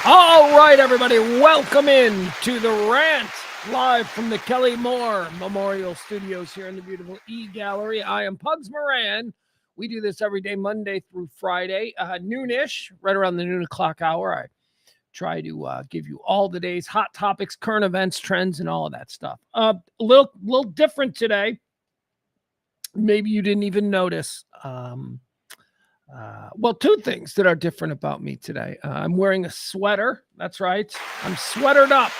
All right, everybody, welcome in to the Rant, live from the Kelly Moore Memorial Studios here in the beautiful E-Gallery. I am Pugs Moran. We do this every day, Monday through Friday, noonish, right around the noon o'clock hour. I try to give you all the day's hot topics, current events, trends, and all of that stuff. A little different today. Maybe you didn't even notice. Well, two things that are different about me today. I'm wearing a sweater. That's right. I'm sweatered up.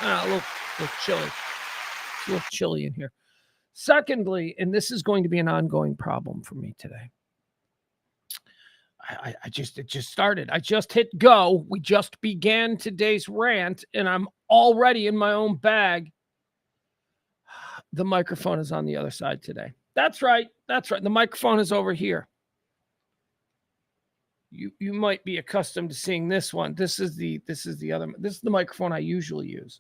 A little chilly. It's a little chilly in here. Secondly, and this is going to be an ongoing problem for me today. It just started. I just hit go. We just began today's rant, and I'm already in my own bag. The microphone is on the other side today. That's right. The microphone is over here. You might be accustomed to seeing this one. This is the microphone I usually use.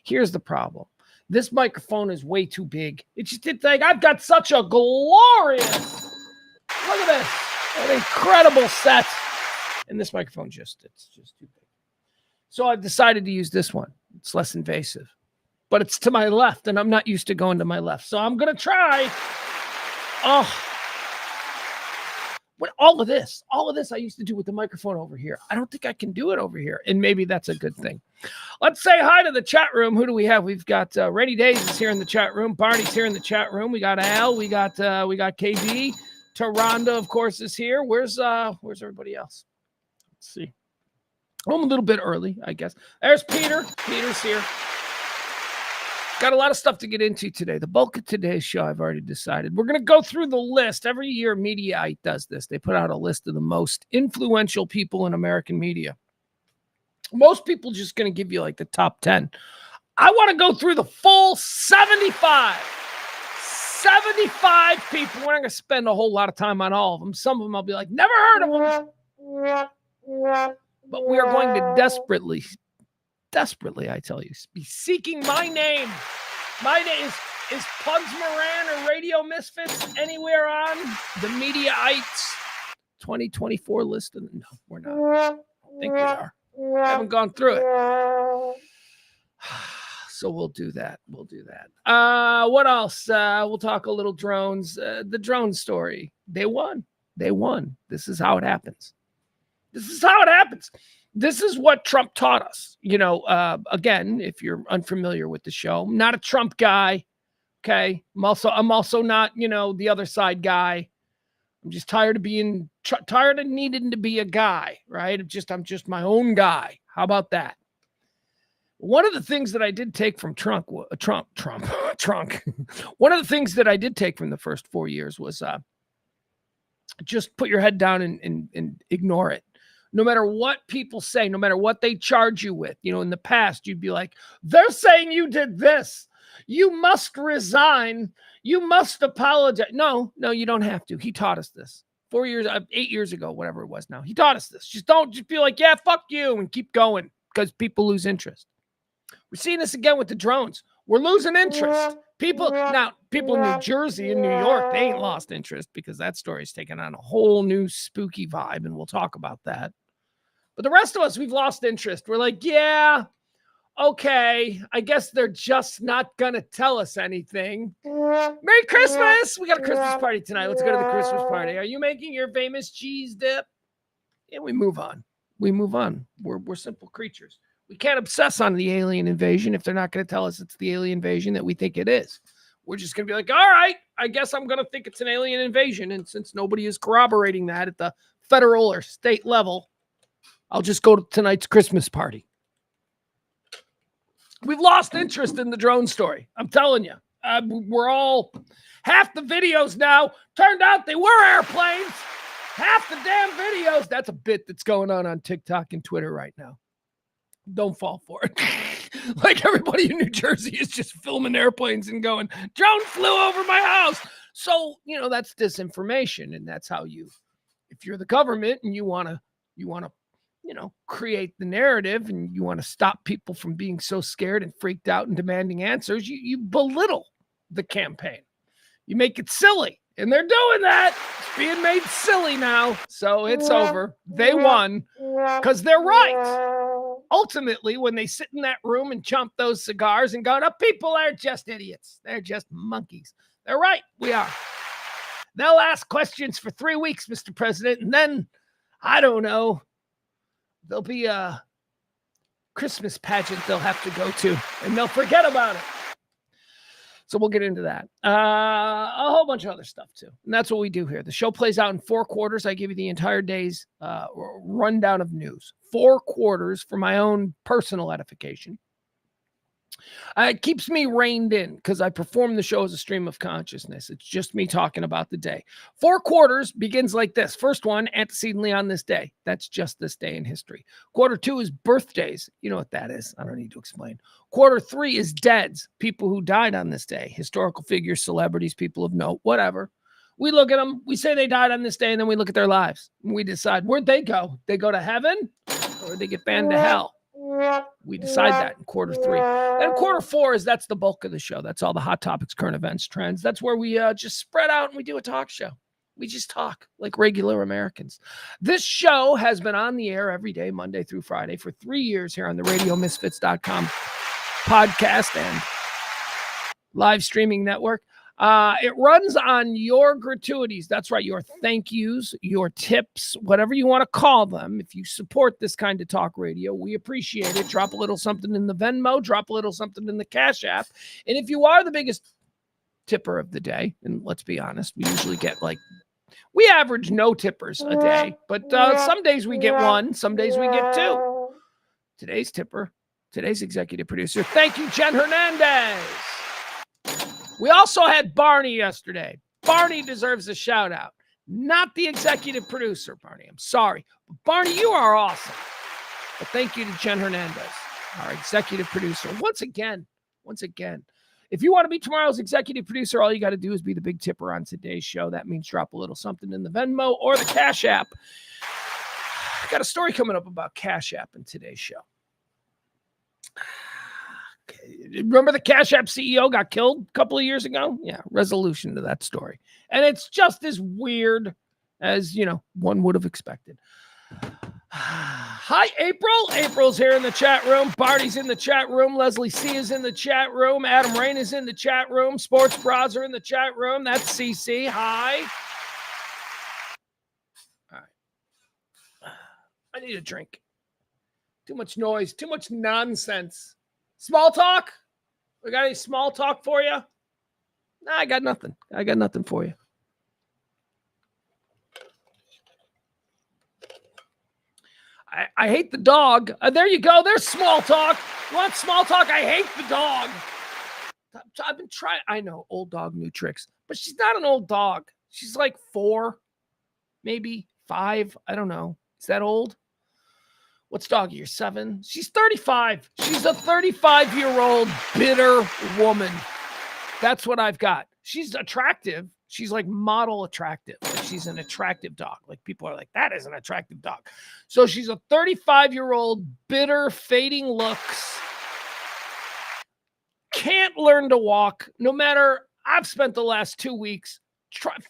Here's the problem. This microphone is way too big. It's like I've got such a glorious, look at this, an incredible set. And this microphone it's just too big. So I've decided to use this one. It's less invasive, but it's to my left, and I'm not used to going to my left. So I'm going to try. What all of this I used to do with the microphone over here. I don't think I can do it over here, and maybe that's a good thing. Let's say hi to the chat room. Who do we have? We've got Rainy Days is here in the chat room. Barney's here in the chat room. We got Al. We got KB. Taronda, of course, is here. Where's everybody else? Let's see. I'm a little bit early, I guess. There's Peter. Peter's here. Got a lot of stuff to get into today. The bulk of today's show, I've already decided. We're going to go through the list. Every year, Mediaite does this. They put out a list of the most influential people in American media. Most people just going to give you like the top 10. I want to go through the full 75. 75 people. We're not going to spend a whole lot of time on all of them. Some of them I'll be like, never heard of them. But we are going to desperately, I tell you, be seeking my name. My name is Pugs Moran or Radio Misfits anywhere on the Mediaites 2024 list? No, we're not. I think we are. I haven't gone through it. So we'll do that. What else? We'll talk a little drones. The drone story. They won. This is how it happens. This is what Trump taught us. Again, if you're unfamiliar with the show, I'm not a Trump guy. Okay. I'm also not, the other side guy. I'm just tired of needing to be a guy, right? I'm just my own guy. How about that? One of the things that I did take from Trump. One of the things that I did take from the first 4 years was just put your head down and ignore it. No matter what people say, no matter what they charge you with, in the past, you'd be like, they're saying you did this. You must resign. You must apologize. No, you don't have to. He taught us this 8 years ago, whatever it was now. He taught us this. Just be like, yeah, fuck you, and keep going, because people lose interest. We're seeing this again with the drones. We're losing interest. People in New Jersey and New York, they ain't lost interest because that story's taken on a whole new spooky vibe, and we'll talk about that. But the rest of us, we've lost interest. We're like, yeah, okay, I guess they're just not going to tell us anything. Merry Christmas! We got a Christmas party tonight. Let's go to the Christmas party. Are you making your famous cheese dip? And we move on. We're simple creatures. We can't obsess on the alien invasion if they're not going to tell us it's the alien invasion that we think it is. We're just going to be like, all right, I guess I'm going to think it's an alien invasion. And since nobody is corroborating that at the federal or state level, I'll just go to tonight's Christmas party. We've lost interest in the drone story. I'm telling you. We're all, half the videos now turned out they were airplanes. Half the damn videos. That's a bit that's going on TikTok and Twitter right now. Don't fall for it. Like everybody in New Jersey is just filming airplanes and going, drone flew over my house. So, that's disinformation. And that's how if you're the government and you want to, create the narrative and you want to stop people from being so scared and freaked out and demanding answers, you belittle the campaign. You make it silly. And they're doing that. It's being made silly now. So it's over. They won because they're right. Ultimately, when they sit in that room and chomp those cigars and go, the people are just idiots. They're just monkeys. They're right. We are. They'll ask questions for 3 weeks, Mr. President, and then, I don't know, there'll be a Christmas pageant they'll have to go to, and they'll forget about it. So we'll get into that. A whole bunch of other stuff, too. And that's what we do here. The show plays out in 4 quarters. I give you the entire day's rundown of news. 4 quarters for my own personal edification. It keeps me reined in because I perform the show as a stream of consciousness. It's just me talking about the day. 4 quarters begins like this. First one, antecedently on this day. That's just this day in history. Quarter 2 is birthdays. You know what that is. I don't need to explain. Quarter 3 is deads, people who died on this day, historical figures, celebrities, people of note, whatever. We look at them, we say they died on this day, and then we look at their lives. And we decide, where'd they go? They go to heaven or they get banned to hell? We decide that in quarter 3. And quarter 4 is that's the bulk of the show. That's all the hot topics, current events, trends. That's where we just spread out and we do a talk show. We just talk like regular Americans. This show has been on the air every day, Monday through Friday, for 3 years here on the RadioMisfits.com podcast and live streaming network. It runs on your gratuities. That's right. Your thank yous, your tips, whatever you want to call them. If you support this kind of talk radio, we appreciate it. Drop a little something in the Venmo, drop a little something in the Cash App. And if you are the biggest tipper of the day, and let's be honest, we usually get we average no tippers a day, but some days we get 1, some days we get 2. Today's tipper, today's executive producer. Thank you, Jen Hernandez. We also had Barney yesterday. Barney deserves a shout out. Not the executive producer, Barney. I'm sorry. But Barney, you are awesome. But thank you to Jen Hernandez, our executive producer. Once again, if you want to be tomorrow's executive producer, all you got to do is be the big tipper on today's show. That means drop a little something in the Venmo or the Cash App. I got a story coming up about Cash App in today's show. Remember the Cash App CEO got killed a couple of years ago? Yeah, resolution to that story. And it's just as weird as, one would have expected. Hi, April. April's here in the chat room. Barney's in the chat room. Leslie C is in the chat room. Adam Rain is in the chat room. Sports Bras are in the chat room. That's CC. Hi. All right. I need a drink. Too much noise. Too much nonsense. Small talk? We got any small talk for you? Nah, I got nothing. I got nothing for you. I hate the dog. There you go. There's small talk. You want small talk? I hate the dog. I've been trying. I know, old dog, new tricks. But she's not an old dog. She's like 4, maybe 5. I don't know. Is that old? What's dog year? 7? She's 35. She's a 35-year-old bitter woman. That's what I've got. She's attractive. She's like model attractive. Like she's an attractive dog. Like people are like, that is an attractive dog. So she's a 35-year-old bitter, fading looks. Can't learn to walk. No matter, I've spent the last 2 weeks.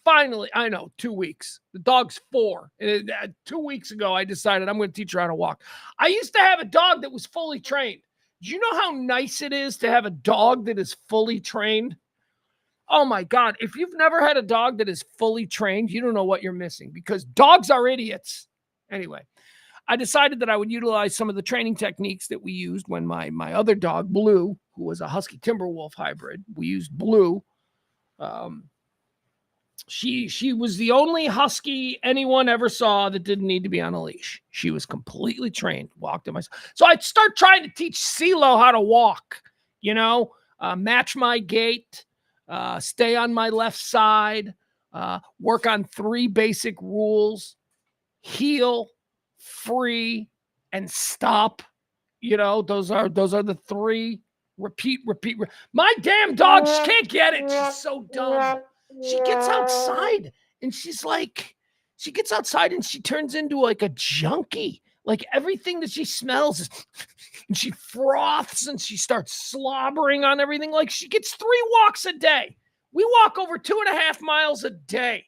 Finally, I know, 2 weeks. The dog's 4. And 2 weeks ago, I decided I'm going to teach her how to walk. I used to have a dog that was fully trained. Do you know how nice it is to have a dog that is fully trained? Oh my God. If you've never had a dog that is fully trained, you don't know what you're missing because dogs are idiots. Anyway, I decided that I would utilize some of the training techniques that we used when my other dog, Blue, who was a Husky Timberwolf hybrid, we used Blue. She was the only Husky anyone ever saw that didn't need to be on a leash. She was completely trained, walked to myself. So I'd start trying to teach CeeLo how to walk, match my gait, stay on my left side, work on 3 basic rules: heel, free, and stop. Those are the 3. Repeat. My damn dog, she can't get it. She's so dumb. She gets outside and she gets outside and she turns into like a junkie. Like everything that she smells and she froths and she starts slobbering on everything. Like she gets 3 walks a day. We walk over 2.5 miles a day.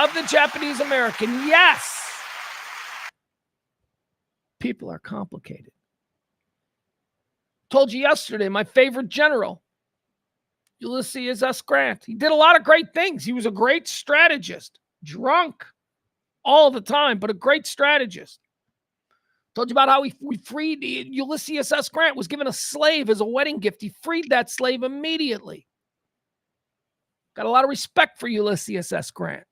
of the Japanese American. Yes. People are complicated. Told you yesterday, my favorite general, Ulysses S. Grant. He did a lot of great things. He was a great strategist, drunk all the time, but a great strategist. Told you about how we freed Ulysses S. Grant was given a slave as a wedding gift. He freed that slave immediately. Got a lot of respect for Ulysses S. Grant.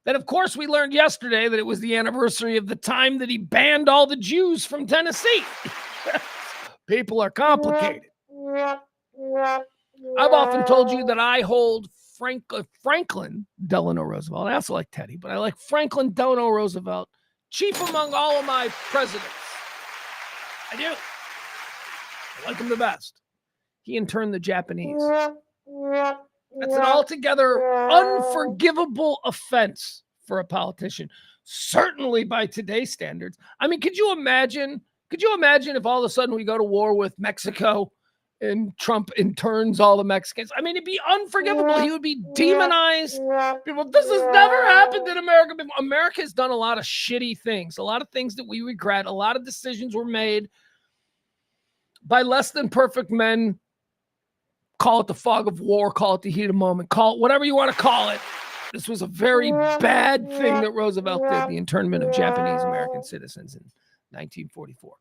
Then, of course, we learned yesterday that it was the anniversary of the time that he banned all the Jews from Tennessee. People are complicated. I've often told you that I hold Franklin Delano Roosevelt. I also like Teddy, but I like Franklin Delano Roosevelt chief among all of my presidents. I do. I like him the best. He interned the Japanese. That's an altogether unforgivable offense for a politician, certainly by today's standards. I mean, could you imagine if all of a sudden we go to war with Mexico and Trump interns all the Mexicans? I mean, it'd be unforgivable. He would be demonized. People, this has never happened in America before. America has done a lot of shitty things, a lot of things that we regret. A lot of decisions were made by less than perfect men. Call it the fog of war, call it the heat of the moment, call it whatever you want to call it. This was a very bad thing that Roosevelt did, the internment of Japanese American citizens in 1944.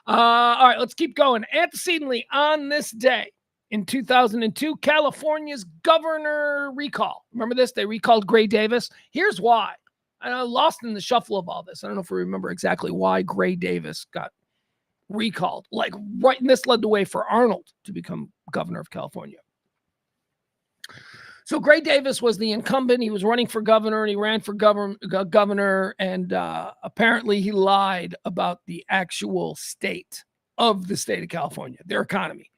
All right, let's keep going. Antecedently, on this day in 2002, California's governor recall. Remember this? They recalled Gray Davis. Here's why. I lost in the shuffle of all this. I don't know if we remember exactly why Gray Davis got recalled. Like, right, and this led the way for Arnold to become governor of California. So Gray Davis was the incumbent. He was running for governor, and he ran for governor, and apparently he lied about the actual state of the state of California, their economy.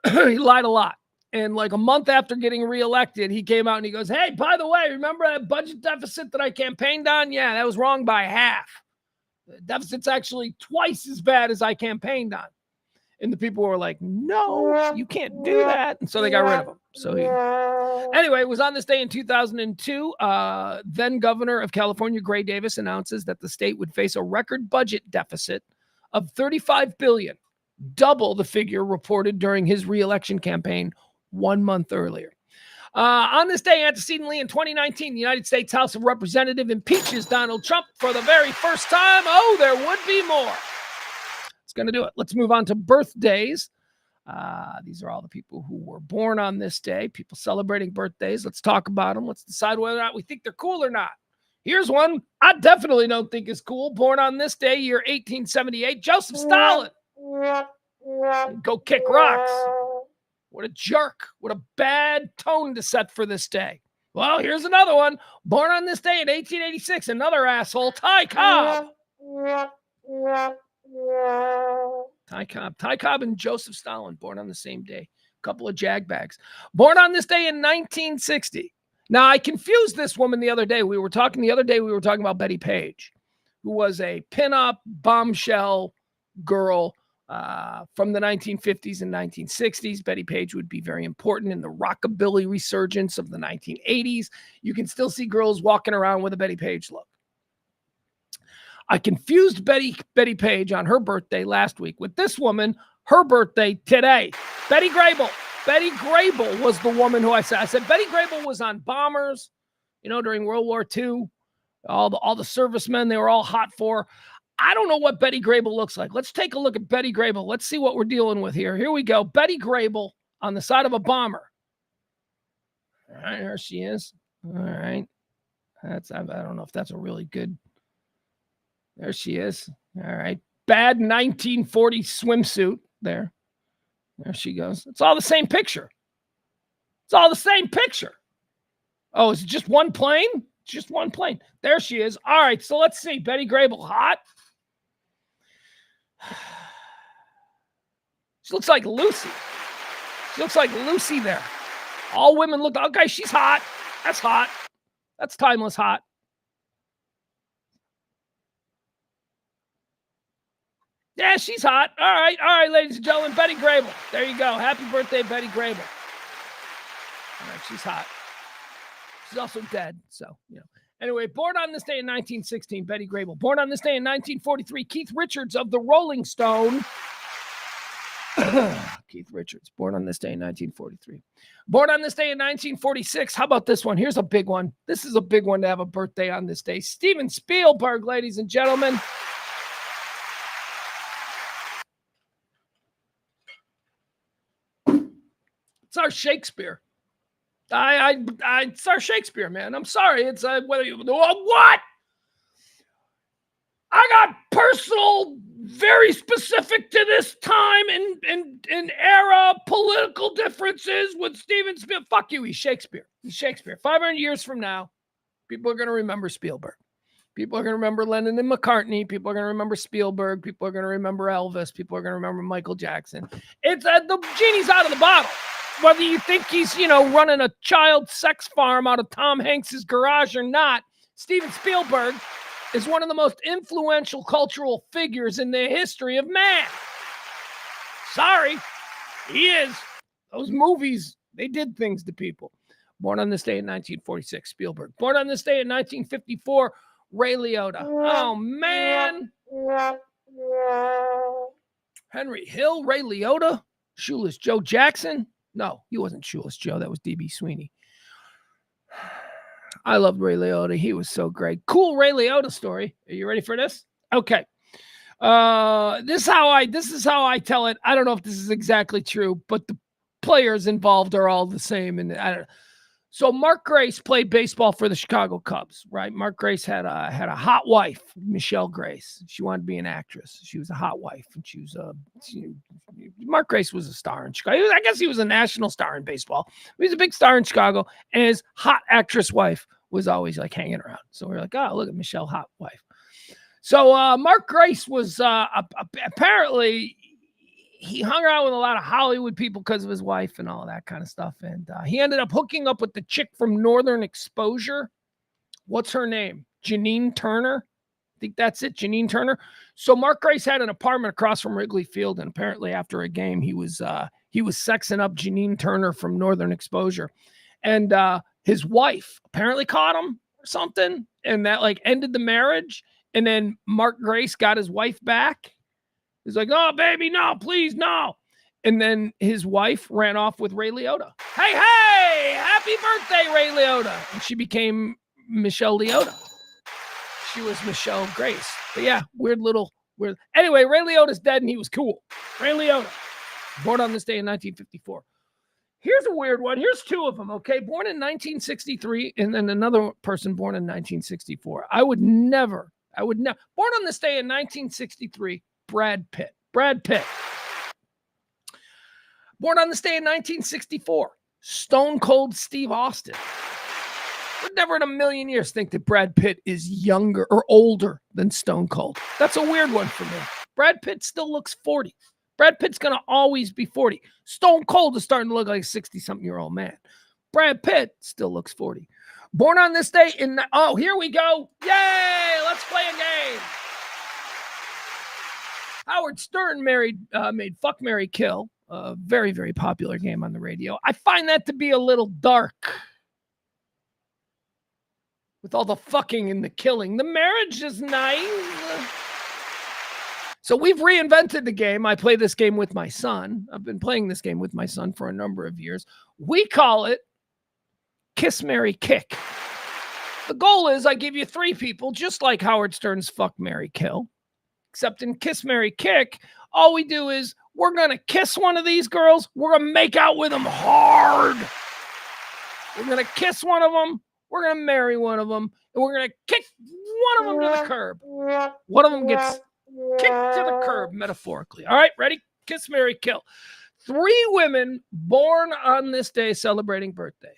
He lied a lot. And like a month after getting reelected, he came out and he goes, hey, by the way, remember that budget deficit that I campaigned on? Yeah, that was wrong by half. The deficit's actually twice as bad as I campaigned on. And the people were like, no, you can't do that. And so they got rid of him. So anyway, it was on this day in 2002. Then Governor of California, Gray Davis, announces that the state would face a record budget deficit of $35 billion, double the figure reported during his re-election campaign 1 month earlier. On this day, antecedently in 2019, the United States House of Representatives impeaches Donald Trump for the very first time. Oh, there would be more. It's going to do it. Let's move on to birthdays. These are all the people who were born on this day, people celebrating birthdays. Let's talk about them. Let's decide whether or not we think they're cool or not. Here's one I definitely don't think is cool. Born on this day, year 1878, Joseph Stalin. Go kick rocks. What a jerk. What a bad tone to set for this day. Well, here's another one. Born on this day in 1886, another asshole, Ty Cobb. Ty Cobb and Joseph Stalin, born on the same day. A couple of jag bags. Born on this day in 1960. Now, I confused this woman the other day. We were talking about Betty Page, who was a pinup bombshell girl from the 1950s and 1960s. Betty Page would be very important in the rockabilly resurgence of the 1980s. You can still see girls walking around with a Betty Page look. I confused Betty Page on her birthday last week with this woman, her birthday today. Betty Grable. Betty Grable was the woman who I said Betty Grable was on bombers, during World War II. All the servicemen, they were all hot for. I don't know what Betty Grable looks like. Let's take a look at Betty Grable. Let's see what we're dealing with here. Here we go. Betty Grable on the side of a bomber. All right, there she is. All right. I don't know if that's a really good. There she is. All right. Bad 1940 swimsuit there. There she goes. It's all the same picture. It's all the same picture. Oh, is it just one plane? It's just one plane. There she is. All right. So let's see. Betty Grable, hot. She looks like Lucy. She looks like Lucy there. All women look. Okay, she's hot. That's hot. That's timeless hot. Yeah, she's hot. All right, ladies and gentlemen, Betty Grable. There you go. Happy birthday, Betty Grable. All right, she's hot. She's also dead, so, Anyway, born on this day in 1916, Betty Grable. Born on this day in 1943, Keith Richards of the Rolling Stone. Keith Richards, born on this day in 1943. Born on this day in 1946. How about this one? Here's a big one. This is a big one to have a birthday on this day. Steven Spielberg, ladies and gentlemen. It's our Shakespeare. It's our Shakespeare, man. I'm sorry. It's whether you what? I got personal, very specific to this time and era political differences with Steven Spielberg. Fuck you. He's Shakespeare. He's Shakespeare. 500 years from now, people are going to remember Spielberg. People are going to remember Lennon and McCartney. People are going to remember Spielberg. People are going to remember Elvis. People are going to remember Michael Jackson. It's the genie's out of the bottle. Whether you think he's, running a child sex farm out of Tom Hanks's garage or not, Steven Spielberg is one of the most influential cultural figures in the history of man. Sorry, he is. Those movies, they did things to people. Born on this day in 1946, Spielberg. Born on this day in 1954, Ray Liotta. Oh, man. Henry Hill, Ray Liotta, Shoeless Joe Jackson. No, he wasn't Shoeless Joe. That was D.B. Sweeney. I loved Ray Liotta. He was so great. Cool Ray Liotta story. Are you ready for this? Okay. This is how I tell it. I don't know if this is exactly true, but the players involved are all the same. And I don't know. So Mark Grace played baseball for the Chicago Cubs, right? Mark Grace had a hot wife, Michelle Grace. She wanted to be an actress. She was a hot wife, and Mark Grace was a star in Chicago. I guess he was a national star in baseball. He was a big star in Chicago, and his hot actress wife was always like hanging around. So we're like, oh, look at Michelle, hot wife. So Mark Grace was apparently he hung around with a lot of Hollywood people because of his wife and all that kind of stuff. And he ended up hooking up with the chick from Northern Exposure. What's her name? Janine Turner. I think that's it. Janine Turner. So Mark Grace had an apartment across from Wrigley Field. And apparently after a game, he was sexing up Janine Turner from Northern Exposure. And his wife apparently caught him or something. And that ended the marriage. And then Mark Grace got his wife back. He's like, oh, baby, no, please, no. And then his wife ran off with Ray Liotta. Hey, happy birthday, Ray Liotta. And she became Michelle Liotta. She was Michelle Grace. But yeah, weird. Anyway, Ray Liotta's dead and he was cool. Ray Liotta, born on this day in 1954. Here's a weird one. Here's two of them, okay? Born in 1963 and then another person born in 1964. I would never. Born on this day in 1963. Brad Pitt. Born on this day in 1964. Stone Cold Steve Austin. Would never in a million years think that Brad Pitt is younger or older than Stone Cold. That's a weird one for me. Brad Pitt still looks 40. Brad Pitt's going to always be 40. Stone Cold is starting to look like a 60-something-year-old man. Brad Pitt still looks 40. Born on this day in... Oh, here we go. Yay! Let's play a game. Howard Stern made Fuck, Marry, Kill, a very, very popular game on the radio. I find that to be a little dark. With all the fucking and the killing. The marriage is nice. So we've reinvented the game. I play this game with my son. I've been playing this game with my son for a number of years. We call it Kiss, Marry, Kick. The goal is I give you three people, just like Howard Stern's Fuck, Marry, Kill. Except in Kiss, Marry, Kick, all we do is we're going to kiss one of these girls. We're going to make out with them hard. We're going to kiss one of them. We're going to marry one of them. And we're going to kick one of them to the curb. One of them gets kicked to the curb, metaphorically. All right, ready? Kiss, Marry, Kill. Three women born on this day celebrating birthday.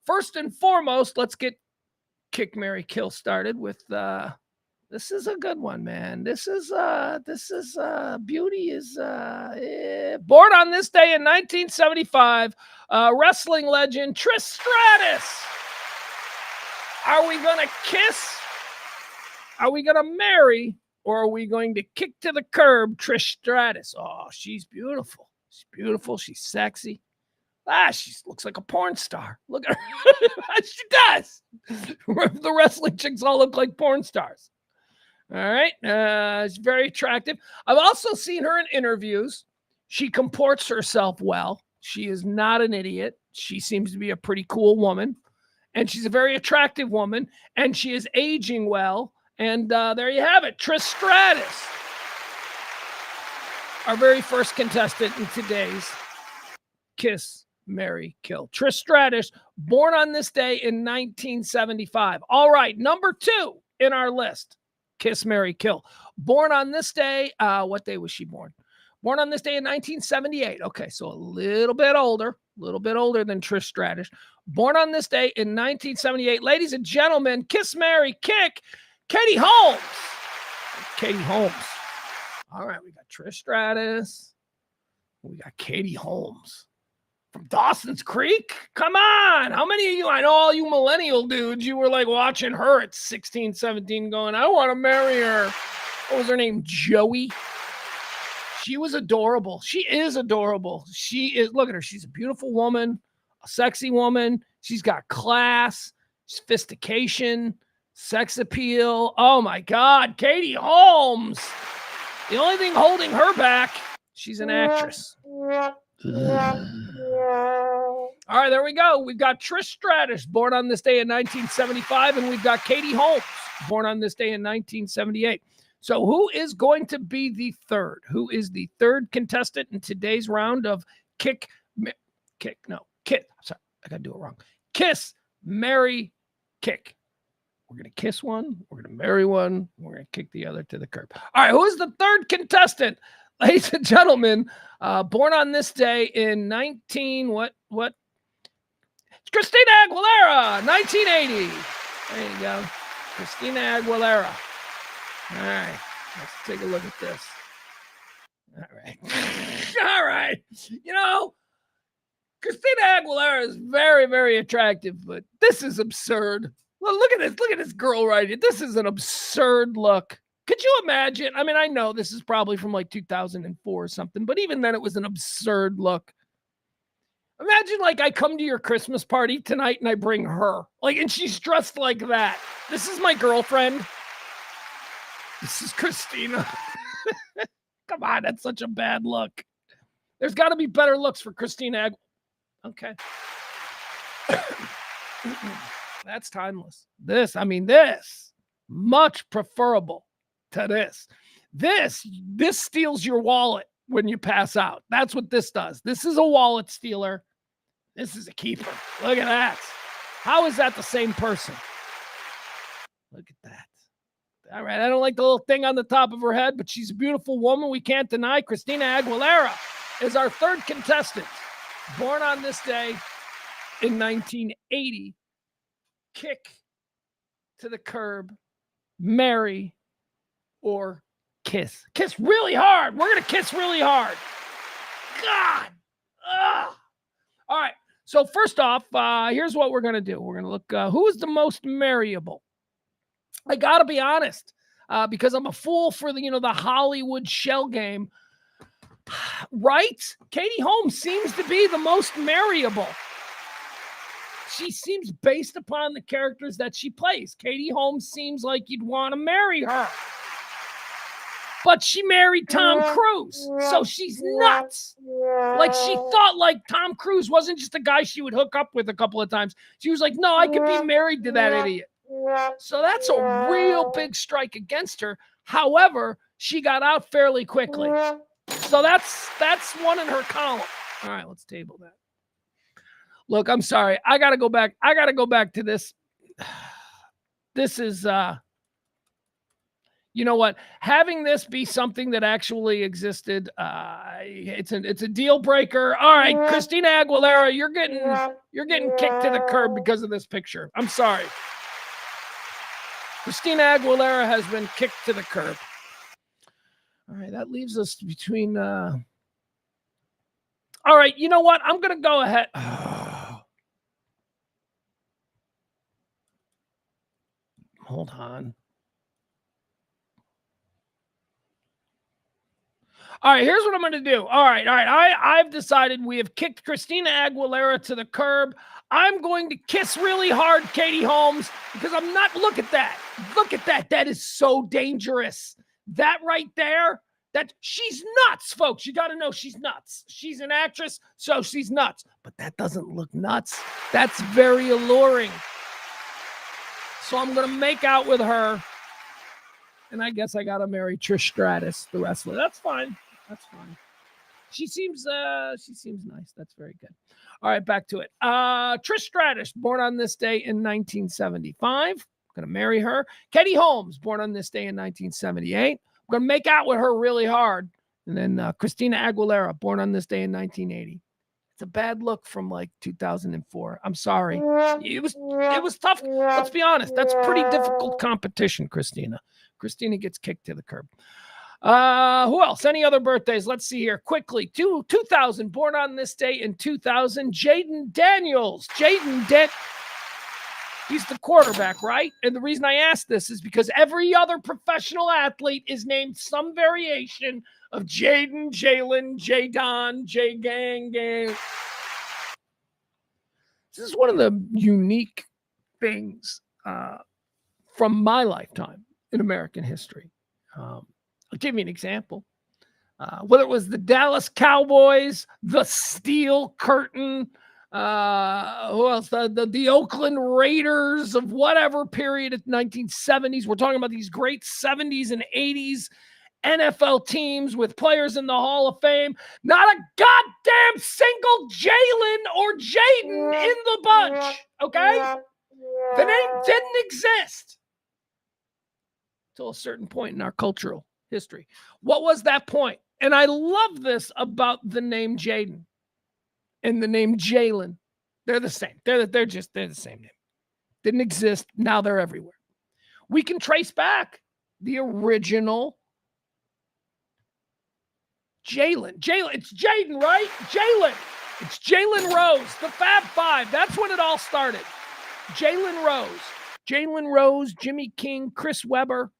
First and foremost, let's get Kick, Marry, Kill started with... This is a good one, man. Beauty is born on this day in 1975, wrestling legend Trish Stratus. Are we going to kiss? Are we going to marry? Or are we going to kick to the curb Trish Stratus? Oh, she's beautiful. She's beautiful. She's sexy. She looks like a porn star. Look at her. She does. The wrestling chicks all look like porn stars. All right. It's very attractive. I've also seen her in interviews. She comports herself well. She is not an idiot. She seems to be a pretty cool woman. And she's a very attractive woman. And she is aging well. And there you have it. Trish Stratus, our very first contestant in today's Kiss, Marry, Kill. Trish Stratus, born on this day in 1975. All right, number 2 in our list, Kiss, Marry, Kill. Born on this day, what day was she born? Born on this day in 1978. Okay, so a little bit older than Trish Stratus. Born on this day in 1978. Ladies and gentlemen, Kiss, Marry, Kick, Katie Holmes. Katie Holmes. All right, we got Trish Stratus. We got Katie Holmes. From Dawson's Creek? Come on. How many of you, I know all you millennial dudes, you were like watching her at 16, 17 going, I want to marry her. What was her name? Joey? She was adorable. She is adorable. She is, look at her. She's a beautiful woman, a sexy woman. She's got class, sophistication, sex appeal. Oh my God. Katie Holmes. The only thing holding her back, she's an actress. All right, there we go. We've got Trish Stratus, born on this day in 1975, and we've got Katie Holmes, born on this day in 1978. So who is going to be the third? Who is the third contestant in today's round of Sorry, I got to do it wrong. Kiss, Marry, Kick. We're going to kiss one. We're going to marry one. We're going to kick the other to the curb. All right, who is the third contestant? Ladies and gentlemen, born on this day in what? It's Christina Aguilera, 1980. There you go. Christina Aguilera. All right, let's take a look at this. All right. All right. You know, Christina Aguilera is very, very attractive, but this is absurd. Well, look at this. Look at this girl right here. This is an absurd look. Could you imagine? I mean, I know this is probably from like 2004 or something, but even then it was an absurd look. Imagine like I come to your Christmas party tonight and I bring her, like, and she's dressed like that. This is my girlfriend. This is Christina. Come on, that's such a bad look. There's got to be better looks for Christina. Okay. That's timeless. This much preferable to this. This steals your wallet when you pass out. That's what this does. This is a wallet stealer. This is a keeper. Look at that. How is that the same person? Look at that. All right, I don't like the little thing on the top of her head, but she's a beautiful woman. We can't deny Christina Aguilera is our third contestant. Born on this day in 1980. Kick to the curb, marry, or kiss. Kiss really hard. We're going to kiss really hard. God. Ugh. All right. So first off, here's what we're going to do. We're going to look, who is the most marryable? I got to be honest, because I'm a fool for the Hollywood shell game. Right? Katie Holmes seems to be the most marryable. She seems, based upon the characters that she plays, Katie Holmes seems like you'd want to marry her. But she married Tom Cruise, so she's nuts. Like, she thought like Tom Cruise wasn't just a guy she would hook up with a couple of times. She was like, no, I could be married to that idiot. So that's a real big strike against her. However, she got out fairly quickly. So that's one in her column. All right, let's table that. Look, I'm sorry. I got to go back. I got to go back to this. This is, you know what? Having this be something that actually existed, it's a deal breaker. All right, Christina Aguilera, you're getting kicked to the curb because of this picture. I'm sorry. Christina Aguilera has been kicked to the curb. All right, that leaves us between. All right, you know what? I'm going to go ahead. Hold on. All right, here's what I'm going to do. All right. I've decided we have kicked Christina Aguilera to the curb. I'm going to kiss really hard Katie Holmes because I'm not. Look at that. Look at that. That is so dangerous. That right there. That she's nuts, folks. You got to know she's nuts. She's an actress, so she's nuts. But that doesn't look nuts. That's very alluring. So I'm going to make out with her. And I guess I got to marry Trish Stratus, the wrestler. That's fine. That's fine. She seems nice. That's very good. All right, back to it. Trish Stratus, born on this day in 1975. Going to marry her. Katie Holmes, born on this day in 1978. I'm going to make out with her really hard. And then Christina Aguilera, born on this day in 1980. It's a bad look from like 2004. I'm sorry. It was tough. Let's be honest. That's pretty difficult competition, Christina. Christina gets kicked to the curb. Who else? Any other birthdays? Let's see here. Quickly. 2000, born on this day in 2000. Jaden Daniels. He's the quarterback, right? And the reason I ask this is because every other professional athlete is named some variation of Jaden, Jalen, J-Don, J-Gang. This is one of the unique things from my lifetime in American history. I'll give you an example. Whether it was the Dallas Cowboys, the Steel Curtain, who else? The Oakland Raiders of whatever period of 1970s. We're talking about these great 70s and 80s NFL teams with players in the Hall of Fame. Not a goddamn single Jalen or Jaden in the bunch. Okay? The name didn't exist until a certain point in our cultural history. What was that point? And I love this about the name Jaden and the name Jalen. They're the same. They're the same name. Didn't exist. Now they're everywhere. We can trace back the original Jalen. It's Jaden, right? Jalen. It's Jalen Rose, the Fab Five. That's when it all started. Jalen Rose, Jimmy King, Chris Webber.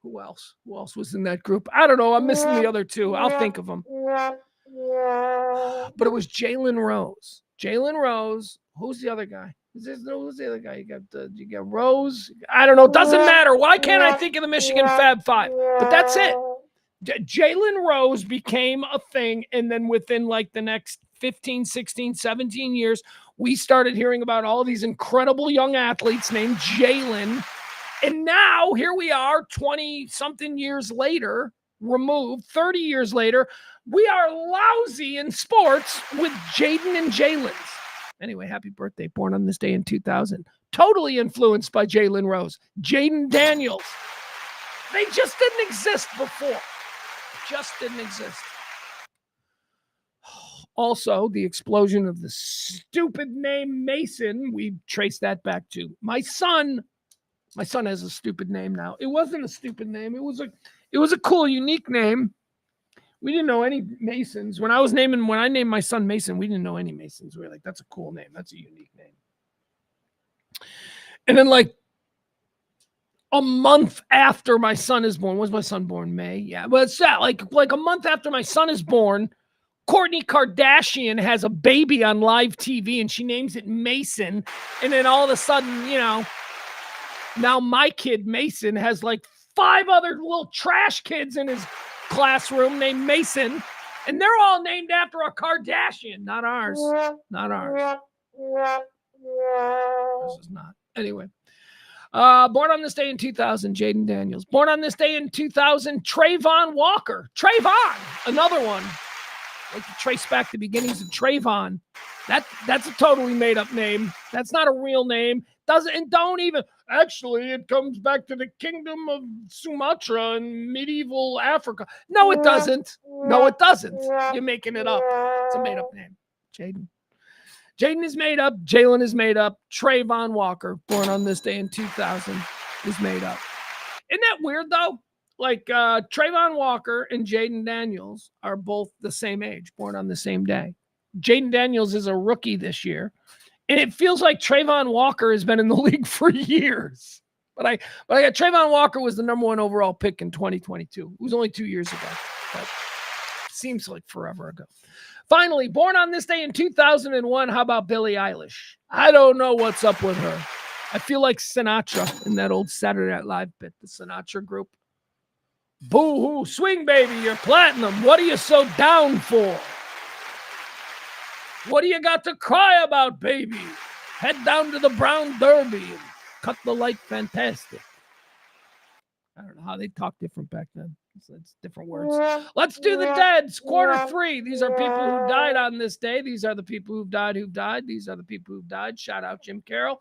Who else? Who else was in that group? I don't know. I'm missing the other two. I'll think of them. But it was Jalen Rose. Who's the other guy? Who's the other guy? You got Rose. I don't know. Doesn't matter. Why can't I think of the Michigan Fab Five? But that's it. Jalen Rose became a thing. And then within like the next 15, 16, 17 years, we started hearing about all these incredible young athletes named Jalen. And now here we are 20-something years later, removed, 30 years later, we are lousy in sports with Jaden and Jalen's. Anyway, happy birthday. Born on this day in 2000. Totally influenced by Jalen Rose. Jaden Daniels. They just didn't exist before. Just didn't exist. Also, the explosion of the stupid name Mason, we trace that back to my son. My son has a stupid name now. It wasn't a stupid name. It was a cool, unique name. We didn't know any Masons. When I named my son Mason, we didn't know any Masons. We were like, that's a cool name. That's a unique name. And then like a month after my son is born, was my son born May? Yeah. But it's that like a month after my son is born, Kourtney Kardashian has a baby on live TV and she names it Mason. And then all of a sudden, now my kid Mason has like 5 other little trash kids in his classroom named Mason, and they're all named after a Kardashian. Not ours. Not ours. This is not. Anyway. Born on this day in 2000, Jaden Daniels. Born on this day in 2000, Trayvon Walker. Trayvon, another one. Like to trace back the beginnings of Trayvon. That's a totally made up name. That's not a real name. Actually, it comes back to the kingdom of Sumatra in medieval Africa. No, it doesn't. You're making it up. It's a made up name. Jaden is made up. Jalen is made up. Trayvon Walker, born on this day in 2000, is made up. Isn't that weird, though? Like Trayvon Walker and Jaden Daniels are both the same age, born on the same day. Jaden Daniels is a rookie this year. And it feels like Trayvon Walker has been in the league for years. But I got Trayvon Walker was the number 1 overall pick in 2022. It was only 2 years ago. but seems like forever ago. Finally, born on this day in 2001, how about Billie Eilish? I don't know what's up with her. I feel like Sinatra in that old Saturday Night Live bit, the Sinatra group. Boo-hoo, swing baby, you're platinum. What are you so down for? What do you got to cry about, baby? Head down to the Brown Derby and cut the light fantastic. I don't know how they talk different back then. It's different words. Let's do the deads. Quarter 3. These are people who died on this day. These are the people who've died. These are the people who've died. Shout out Jim Carroll.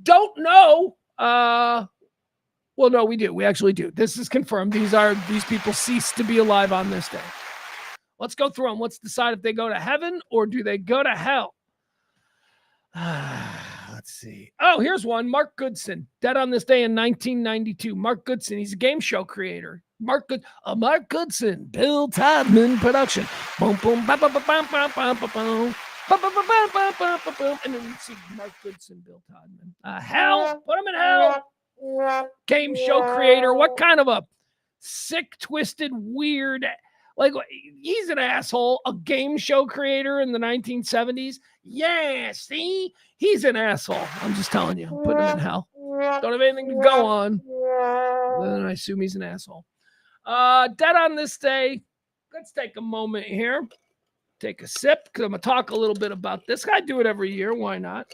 Don't know. Well, no, we do. We actually do. This is confirmed. These people ceased to be alive on this day. Let's go through them. Let's decide if they go to heaven or do they go to hell. Let's see. Oh, here's one. Mark Goodson, dead on this day in 1992. Mark Goodson, he's a game show creator. Mark Goodson, Bill Todman production. Boom, boom, ba ba ba ba ba ba ba boom. And then you see Mark Goodson, Bill Todman. Hell, put him in hell. Game show creator. What kind of a sick, twisted, weird, like he's an asshole. A game show creator in the 1970s. Yeah, see? He's an asshole. I'm just telling you. Put him in hell. Don't have anything to go on. Then I assume he's an asshole. Dead on this day. Let's take a moment here. Take a sip because I'm going to talk a little bit about this. I do it every year. Why not?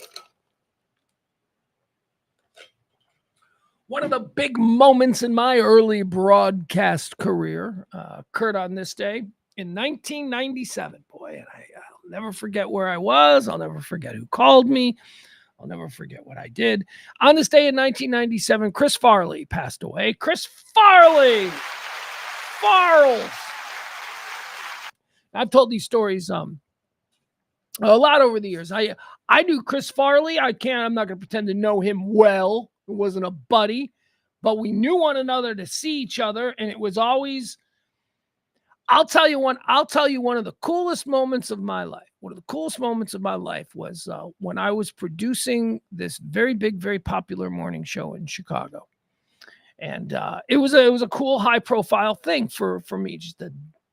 One of the big moments in my early broadcast career occurred on this day in 1997. Boy, and I'll never forget where I was. I'll never forget who called me. I'll never forget what I did. On this day in 1997, Chris Farley passed away. Chris Farley! Farles! I've told these stories a lot over the years. I knew Chris Farley. I'm not going to pretend to know him well. It wasn't a buddy, but we knew one another to see each other, and it was always. I'll tell you one of the coolest moments of my life. One of the coolest moments of my life was when I was producing this very big, very popular morning show in Chicago, and it was a cool, high-profile thing for me, just a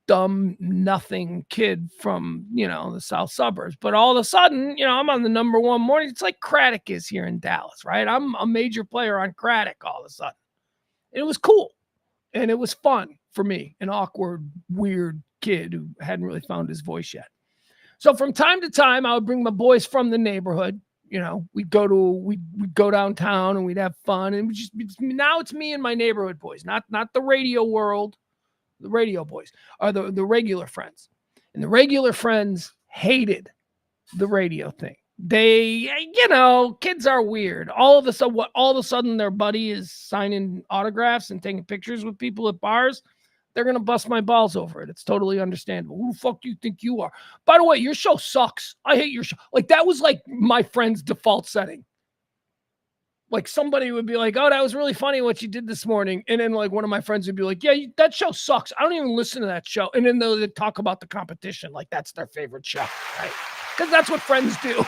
dumb nothing kid from the south suburbs. But all of a sudden, I'm on the number one morning. It's like Craddock is here in Dallas, right? I'm a major player on Craddock all of a sudden. It was cool, and it was fun for me, an awkward, weird kid who hadn't really found his voice yet. So from time to time, I would bring my boys from the neighborhood. We'd go downtown and we'd have fun. And now it's me and my neighborhood boys, not the radio world. The radio boys are the regular friends. And the regular friends hated the radio thing. They, kids are weird. All of a sudden their buddy is signing autographs and taking pictures with people at bars. They're going to bust my balls over it. It's totally understandable. Who the fuck do you think you are? By the way, your show sucks. I hate your show. Like, that was like my friend's default setting. Like, somebody would be like, oh, that was really funny what you did this morning. And then like one of my friends would be like, yeah, that show sucks. I don't even listen to that show. And then they'll talk about the competition. Like that's their favorite show, right? Because that's what friends do.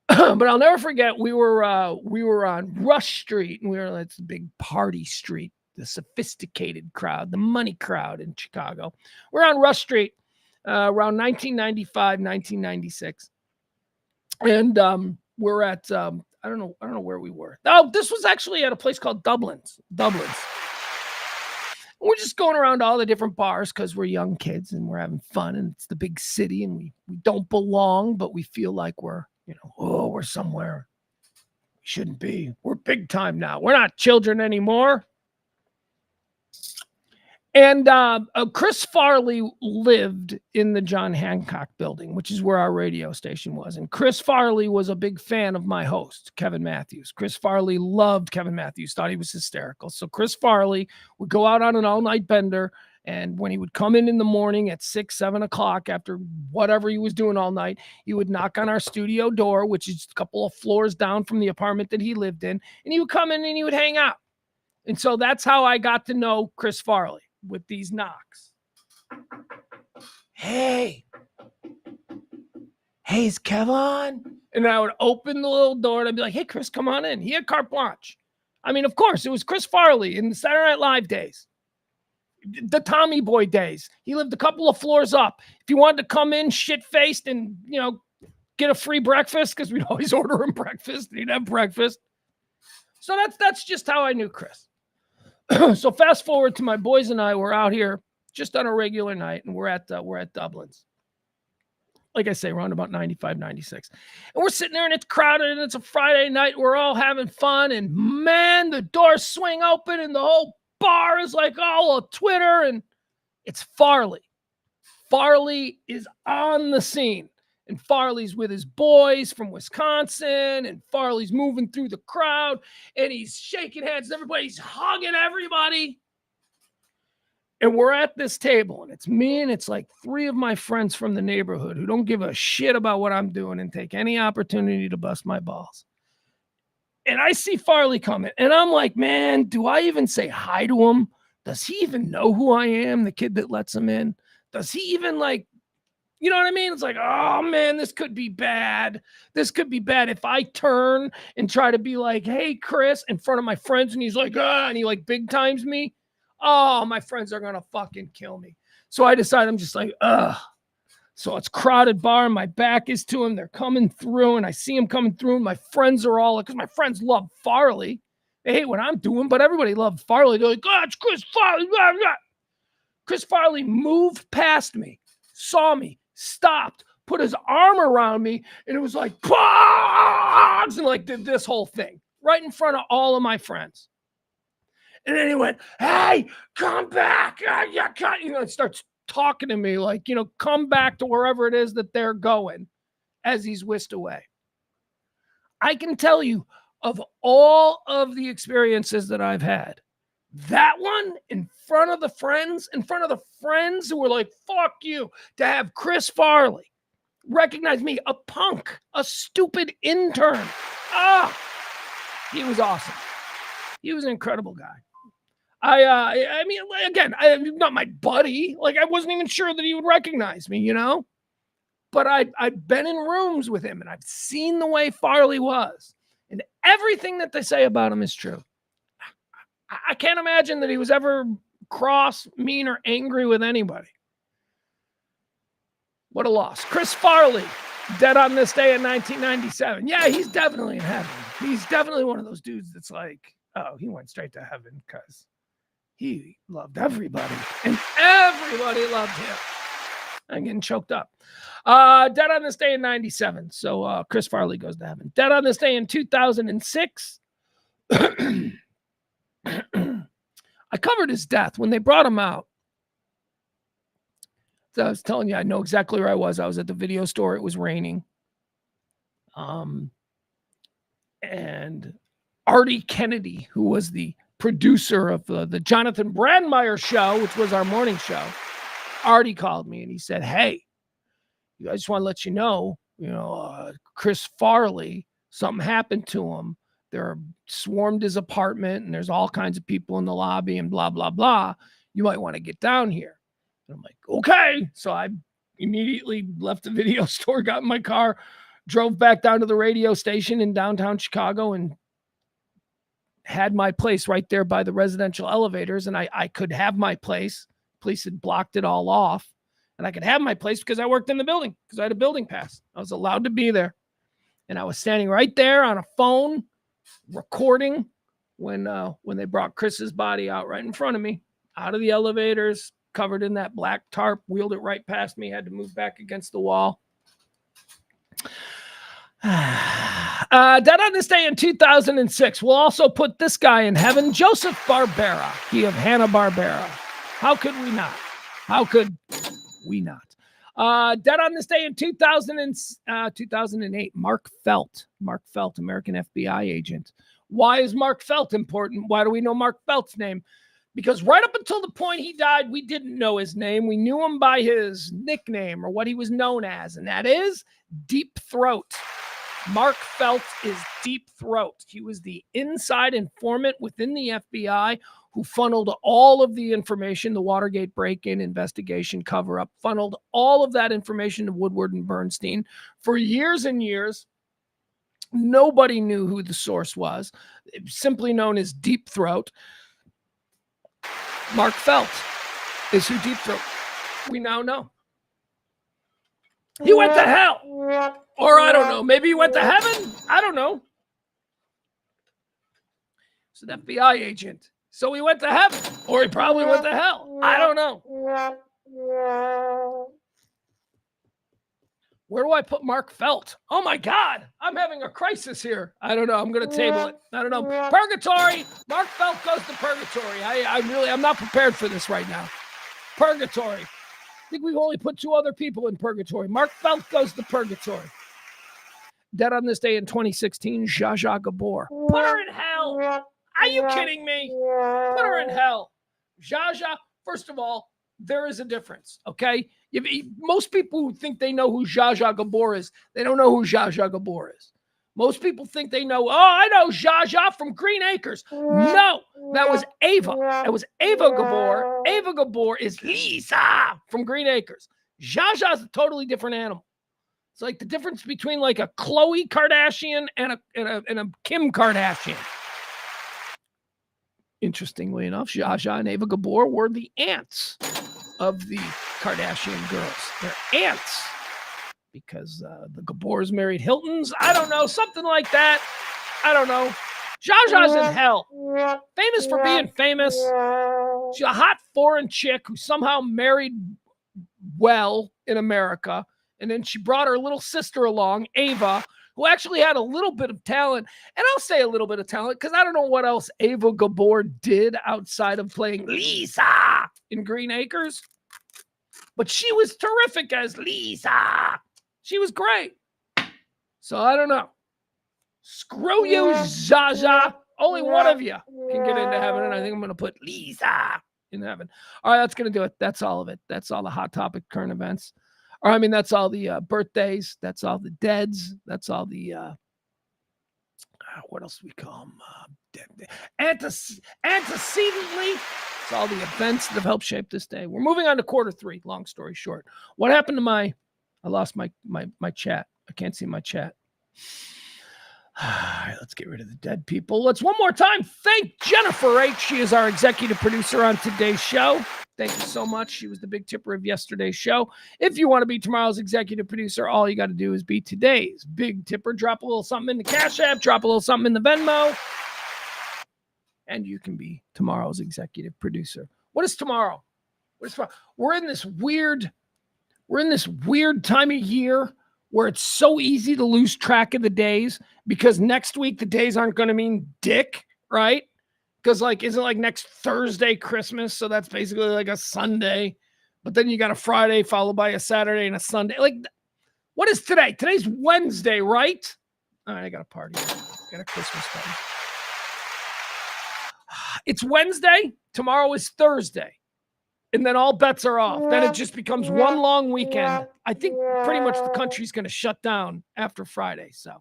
But I'll never forget, we were on Rush Street, and it's a big party street, the sophisticated crowd, the money crowd in Chicago. We're on Rush Street around 1995, 1996. And we're at I don't know where we were. Oh, this was actually at a place called Dublin's. We're just going around all the different bars because we're young kids and we're having fun, and it's the big city, and we don't belong, but we feel like we're we're somewhere we shouldn't be. We're big time now. We're not children anymore. And Chris Farley lived in the John Hancock building, which is where our radio station was. And Chris Farley was a big fan of my host, Kevin Matthews. Chris Farley loved Kevin Matthews, thought he was hysterical. So Chris Farley would go out on an all-night bender, and when he would come in the morning at 6, 7 o'clock after whatever he was doing all night, he would knock on our studio door, which is a couple of floors down from the apartment that he lived in, and he would come in and he would hang out. And so that's how I got to know Chris Farley, with these knocks. Hey, is Kev on? And I would open the little door and I'd be like, hey, Chris, come on in. He had carte blanche. I mean, of course, it was Chris Farley in the Saturday Night Live days. the Tommy Boy days. He lived a couple of floors up. If you wanted to come in shit-faced and, get a free breakfast, because we'd always order him breakfast, and he'd have breakfast. So that's just how I knew Chris. So fast forward to my boys and I, we're out here just on a regular night, and we're at Dublin's. Like I say, around about 95, 96. And we're sitting there, and it's crowded, and it's a Friday night. We're all having fun, and man, the doors swing open, and the whole bar is like all of Twitter, and it's Farley. Farley is on the scene, and Farley's with his boys from Wisconsin, and Farley's moving through the crowd, and he's shaking hands with everybody. He's hugging everybody. And we're at this table, and it's me and it's like 3 of my friends from the neighborhood who don't give a shit about what I'm doing and take any opportunity to bust my balls. And I see Farley coming, and I'm like, man, do I even say hi to him? Does he even know who I am, the kid that lets him in? Does he even you know what I mean? It's like, oh man, this could be bad. This could be bad if I turn and try to be like, hey, Chris, in front of my friends, and he's like, and he big times me. Oh, my friends are going to fucking kill me. So I decide I'm just like, So it's crowded bar, and my back is to him. They're coming through, and I see him coming through, and my friends are all, because my friends love Farley. They hate what I'm doing, but everybody loved Farley. They're like, oh, it's Chris Farley. Blah, blah. Chris Farley moved past me, saw me, stopped, put his arm around me, and it was like, Pugs, and did this whole thing right in front of all of my friends. And then he went, hey, come back. Starts talking to me come back to wherever it is that they're going as he's whisked away. I can tell you, of all of the experiences that I've had, that one in front of the friends who were like, fuck you, to have Chris Farley recognize me, a punk, a stupid intern. He was awesome. He was an incredible guy. I mean, again, I'm not my buddy. I wasn't even sure that he would recognize me, But I've been in rooms with him, and I've seen the way Farley was. And everything that they say about him is true. I can't imagine that he was ever cross, mean, or angry with anybody. What a loss. Chris Farley, dead on this day in 1997. Yeah, he's definitely in heaven. He's definitely one of those dudes that's like, oh, he went straight to heaven because he loved everybody, and everybody loved him. I'm getting choked up. Dead on this day in 97. So Chris Farley goes to heaven. Dead on this day in 2006. I covered his death when they brought him out. So I was telling you, I know exactly where I was. I was at the video store. It was raining. And Artie Kennedy, who was the producer of the Jonathan Brandmeier show, which was our morning show, Artie called me and he said, hey, I just want to let you know, Chris Farley, something happened to him. They're swarmed his apartment, and there's all kinds of people in the lobby and blah, blah, blah. You might want to get down here. And I'm like, okay. So I immediately left the video store, got in my car, drove back down to the radio station in downtown Chicago, and had my place right there by the residential elevators. And I could have my place. Police had blocked it all off. And I could have my place because I worked in the building, because I had a building pass. I was allowed to be there. And I was standing right there on a phone recording when they brought Chris's body out right in front of me, out of the elevators, covered in that black tarp, wheeled it right past me, had to move back against the wall. Dead on this day in 2006. We'll also put this guy in heaven, Joseph Barbera, he of Hanna-Barbera. How could we not? How could we not? Dead on this day in 2008, Mark Felt, American FBI agent. Why is Mark Felt important? Why do we know Mark Felt's name? Because right up until the point he died, we didn't know his name. We knew him by his nickname, or what he was known as, and that is Deep Throat. Mark Felt is Deep Throat. He was the inside informant within the FBI who funneled all of the information, the Watergate break-in investigation cover-up, funneled all of that information to Woodward and Bernstein for years and years. Nobody knew who the source was, simply known as Deep Throat. Mark Felt. is who Deep Throat we now know. He went to hell. Or I don't know. Maybe he went to heaven. I don't know. He's an FBI agent. So he went to heaven. Or he probably went to hell. I don't know. Where do I put Mark Felt? Oh my God. I'm having a crisis here. I don't know. I'm going to table it. I don't know. Purgatory. Mark Felt goes to purgatory. I'm not prepared for this right now. Purgatory. I think we've only put 2 other people in purgatory. Mark Felt goes to purgatory. Dead on this day in 2016, Zsa Zsa Gabor. Put her in hell. Are you kidding me? Put her in hell. Zsa Zsa, first of all, there is a difference, okay? Most people who think they know who Zsa Zsa Gabor is, they don't know who Zsa Zsa Gabor is. Most people think they know, I know Zsa Zsa from Green Acres. No, that was Ava. That was Ava Gabor. Ava Gabor is Lisa from Green Acres. Zsa Zsa is a totally different animal. It's like the difference between like a Khloe Kardashian and a Kim Kardashian. Interestingly enough, Zsa Zsa and Ava Gabor were the aunts of the Kardashian girls. They're aunts because the Gabors married Hiltons. I don't know, something like that. I don't know. Zsa Zsa's in hell. Famous for being famous. She's a hot foreign chick who somehow married well in America. And then she brought her little sister along, Ava, who actually had a little bit of talent. And I'll say a little bit of talent because I don't know what else Ava Gabor did outside of playing Lisa in Green Acres. But she was terrific as Lisa. She was great. So I don't know. Screw you, Zsa Zsa. Only one of you can get into heaven. And I think I'm going to put Lisa in heaven. All right, that's going to do it. That's all of it. That's all the hot topic current events. Or I mean, that's all the birthdays. That's all the deads. That's all the, what else do we call them? Antecedently. It's all the events that have helped shape this day. We're moving on to quarter 3. Long story short. What happened to I lost my chat. I can't see my chat. All right, let's get rid of the dead people. Let's one more time thank Jennifer H. She is our executive producer on today's show. Thank you so much. She was the big tipper of yesterday's show. If you want to be tomorrow's executive producer, all you got to do is be today's big tipper. Drop a little something in the Cash App, drop a little something in the Venmo, and you can be tomorrow's executive producer. What is tomorrow? We're in this weird time of year where it's so easy to lose track of the days because next week the days aren't going to mean dick, right? Because isn't next Thursday Christmas? So that's basically like a Sunday. But then you got a Friday followed by a Saturday and a Sunday. What is today? Today's Wednesday, right? All right, I got a party. Got a Christmas party. It's Wednesday. Tomorrow is Thursday. And then all bets are off. Then it just becomes one long weekend. I think pretty much the country's going to shut down after Friday. So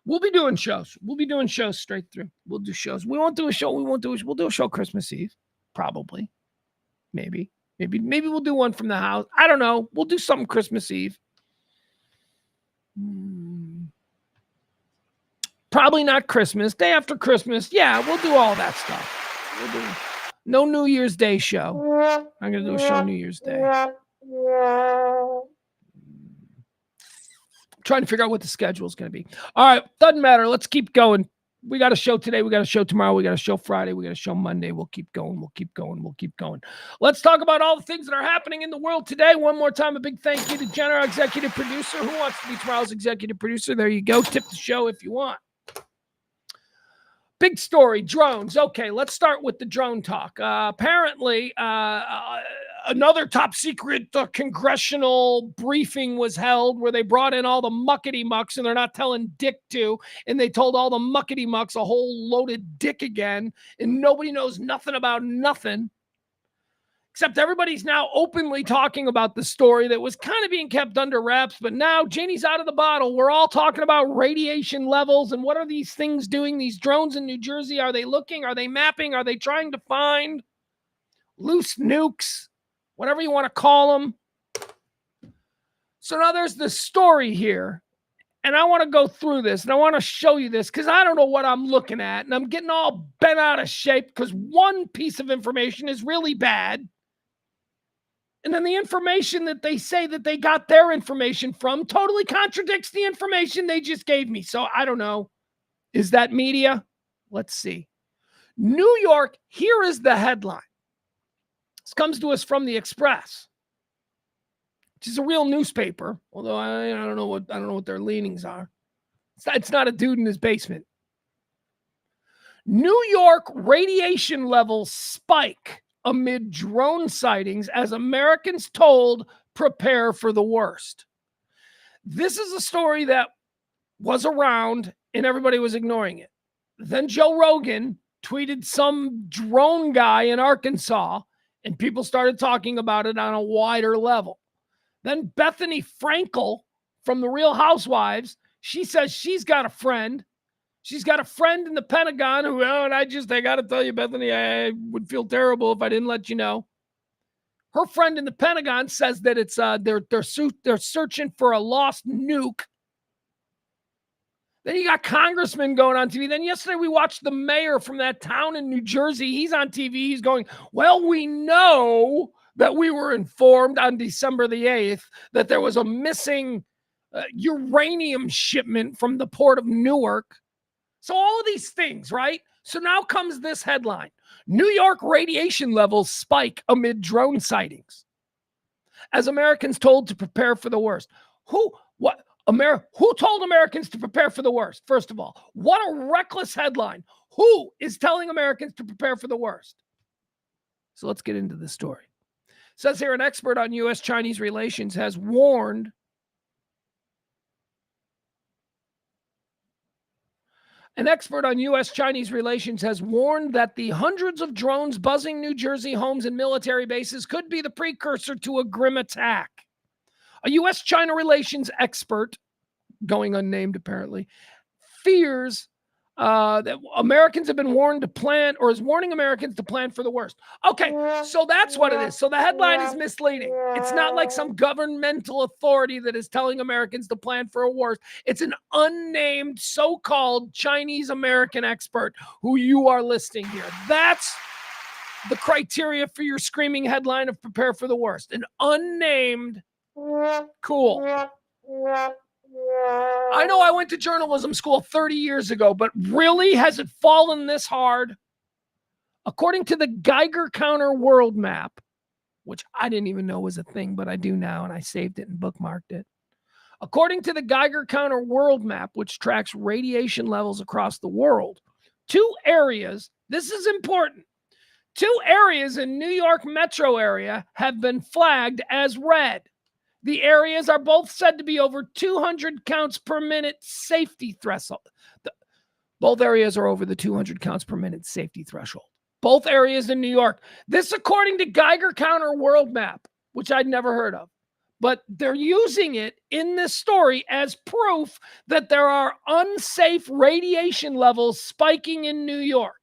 we'll be doing shows. We'll be doing shows straight through. We'll do shows. We won't do a show. We'll do a show Christmas Eve. Probably. Maybe we'll do one from the house. I don't know. We'll do something Christmas Eve. Probably not Christmas. Day after Christmas. Yeah, we'll do all that stuff. We'll do no New Year's Day show. I'm going to do a show New Year's Day. Trying to figure out what the schedule is going to be. All right. Doesn't matter. Let's keep going. We got a show today. We got a show tomorrow. We got a show Friday. We got a show Monday. We'll keep going. We'll keep going. We'll keep going. Let's talk about all the things that are happening in the world today. One more time, a big thank you to Jen, our executive producer. Who wants to be tomorrow's executive producer? There you go. Tip the show if you want. Big story, drones. Okay, let's start with the drone talk. Apparently, another top secret congressional briefing was held where they brought in all the muckety mucks and they're not telling dick to, and they told all the muckety mucks a whole loaded dick again, and nobody knows nothing about nothing. Except everybody's now openly talking about the story that was kind of being kept under wraps, but now Janie's out of the bottle. We're all talking about radiation levels and what are these things doing? These drones in New Jersey, are they looking? Are they mapping? Are they trying to find loose nukes? Whatever you want to call them. So now there's the story here. And I want to go through this, and I want to show you this because I don't know what I'm looking at, and I'm getting all bent out of shape because one piece of information is really bad. And then the information that they say that they got their information from totally contradicts the information they just gave me. So I don't know. Is that media? Let's see. New York, here is the headline. This comes to us from the Express, which is a real newspaper, although I don't know what their leanings are. It's not a dude in his basement. New York radiation levels spike amid drone sightings as Americans told prepare for the worst. This is a story that was around and everybody was ignoring it. Then Joe Rogan tweeted some drone guy in Arkansas and people started talking about it on a wider level. Then Bethany Frankel from The Real Housewives, she says she's got a friend. She's got a friend in the Pentagon who, and I got to tell you, Bethany, I would feel terrible if I didn't let you know. Her friend in the Pentagon says that it's they're searching for a lost nuke. Then you got congressmen going on TV. Then yesterday we watched the mayor from that town in New Jersey. He's on TV. He's going, well, we know that we were informed on December the 8th that there was a missing uranium shipment from the port of Newark. So all of these things, right? So now comes this headline. New York radiation levels spike amid drone sightings as Americans told to prepare for the worst. Who told Americans to prepare for the worst? First of all, what a reckless headline. Who is telling Americans to prepare for the worst? So let's get into the story. It says here, an expert on U.S.-Chinese relations has warned that the hundreds of drones buzzing New Jersey homes and military bases could be the precursor to a grim attack. A U.S.-China relations expert, going unnamed apparently, fears that Americans have been warned to plan, or is warning Americans to plan for the worst. Okay, so that's what it is. So the headline is misleading. It's not like some governmental authority that is telling Americans to plan for a worst. It's an unnamed so-called Chinese American expert who you are listing here. That's the criteria for your screaming headline of prepare for the worst. An unnamed, cool. I know I went to journalism school 30 years ago, but really, has it fallen this hard? According to the Geiger Counter World Map, which I didn't even know was a thing, but I do now, and I saved it and bookmarked it. According to the Geiger Counter World Map, which tracks radiation levels across the world, 2 areas, this is important, 2 areas in New York metro area have been flagged as red. The areas are both said to be over 200 counts per minute safety threshold. Both areas are over the 200 counts per minute safety threshold. Both areas in New York. This according to Geiger Counter World Map, which I'd never heard of. But they're using it in this story as proof that there are unsafe radiation levels spiking in New York.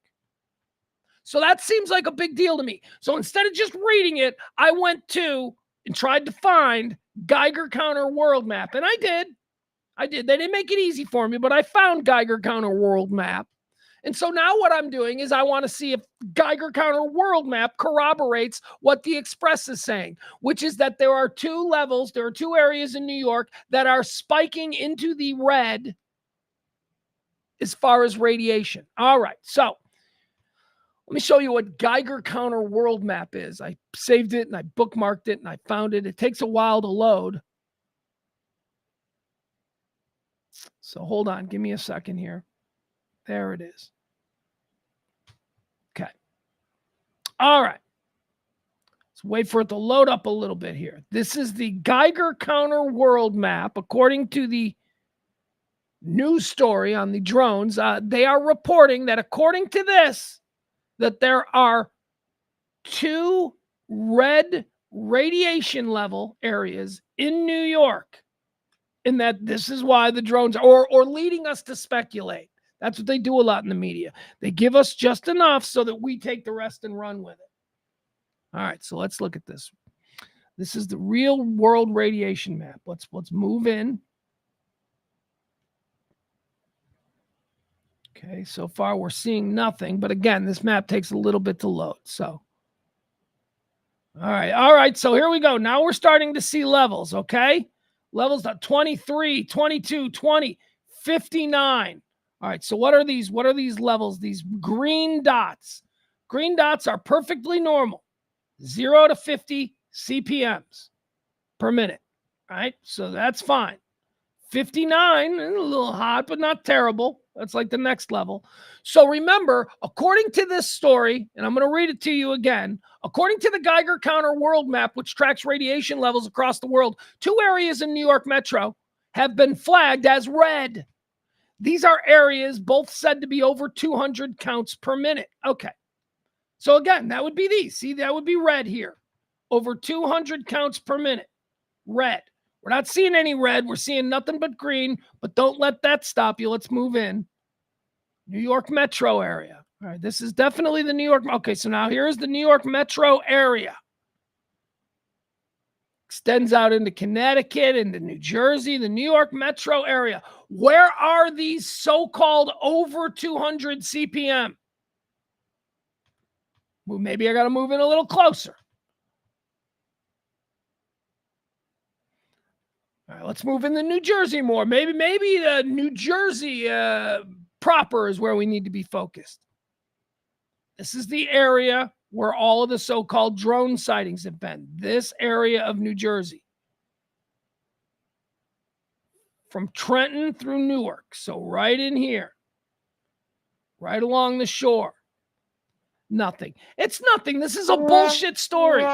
So that seems like a big deal to me. So instead of just reading it, I went to and tried to find Geiger Counter World Map. And I did. They didn't make it easy for me, but I found Geiger Counter World Map. And so now what I'm doing is I want to see if Geiger Counter World Map corroborates what the Express is saying, which is that there are 2 levels, there are 2 areas in New York that are spiking into the red as far as radiation. All right, so let me show you what Geiger Counter World Map is. I saved it and I bookmarked it and I found it. It takes a while to load. So hold on, give me a second here. There it is. Okay. All right. Let's wait for it to load up a little bit here. This is the Geiger Counter World Map. According to the news story on the drones, they are reporting that according to this, that there are 2 red radiation level areas in New York, and that this is why the drones or leading us to speculate. That's what they do a lot in the media. They give us just enough so that we take the rest and run with it. All right, so let's look at this. This is the real world radiation map. Let's move in. Okay, so far we're seeing nothing. But again, this map takes a little bit to load. So, all right. So here we go. Now we're starting to see levels, okay? Levels at 23, 22, 20, 59. All right, so what are these? What are these levels? These green dots. Green dots are perfectly normal. 0 to 50 CPMs per minute. All right, so that's fine. 59, a little hot, but not terrible. That's like the next level. So remember, according to this story, and I'm going to read it to you again, according to the Geiger Counter World Map, which tracks radiation levels across the world, 2 areas in New York Metro have been flagged as red. These are areas both said to be over 200 counts per minute. Okay. So again, that would be these. See, that would be red here. Over 200 counts per minute. Red. We're not seeing any red. We're seeing nothing but green, but don't let that stop you. Let's move in. New York Metro area. All right, this is definitely the New York. Okay, so now here's the New York Metro area. Extends out into Connecticut, into New Jersey, the New York Metro area. Where are these so-called over 200 CPM? Well, maybe I got to move in a little closer. All right, let's move into New Jersey more. Maybe New Jersey proper is where we need to be focused. This is the area where all of the so-called drone sightings have been. This area of New Jersey. From Trenton through Newark. So right in here. Right along the shore. Nothing. It's nothing. This is a bullshit story.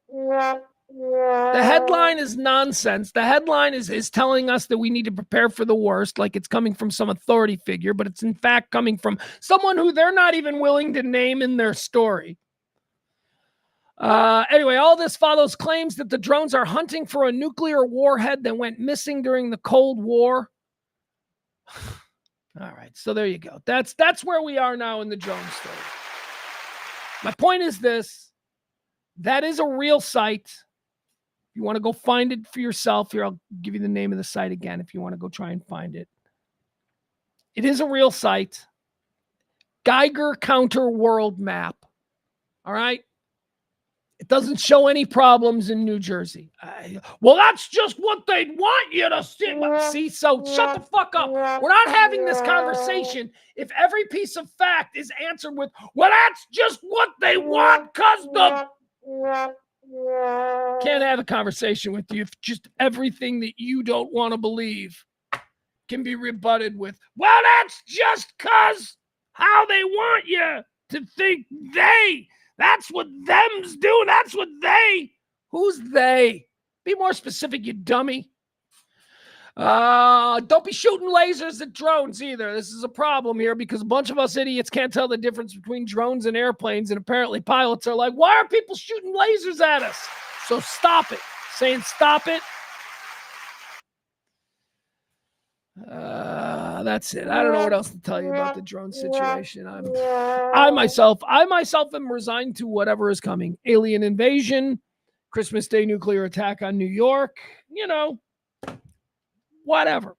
The headline is nonsense. The headline is telling us that we need to prepare for the worst, like it's coming from some authority figure, but it's in fact coming from someone who they're not even willing to name in their story. Anyway, all this follows claims that the drones are hunting for a nuclear warhead that went missing during the Cold War. All right, so there you go. That's where we are now in the drone story. My point is this. That is a real site. If you want to go find it for yourself, here, I'll give you the name of the site again if you want to go try and find it. It is a real site. Geiger Counter World Map. All right? It doesn't show any problems in New Jersey. Well, that's just what they'd want you to see. See, so shut the fuck up. We're not having this conversation if every piece of fact is answered with, well, that's just what they want because the... Can't have a conversation with you if just everything that you don't want to believe can be rebutted with, well, that's just because how they want you to think that's what them's doing. That's what who's they? Be more specific, you dummy. Don't be shooting lasers at drones either. This is a problem here because a bunch of us idiots can't tell the difference between drones and airplanes. And apparently pilots are like, why are people shooting lasers at us? So stop it. Saying stop it. That's it. I don't know what else to tell you about the drone situation. I myself am resigned to whatever is coming. Alien invasion, Christmas Day nuclear attack on New York, whatever.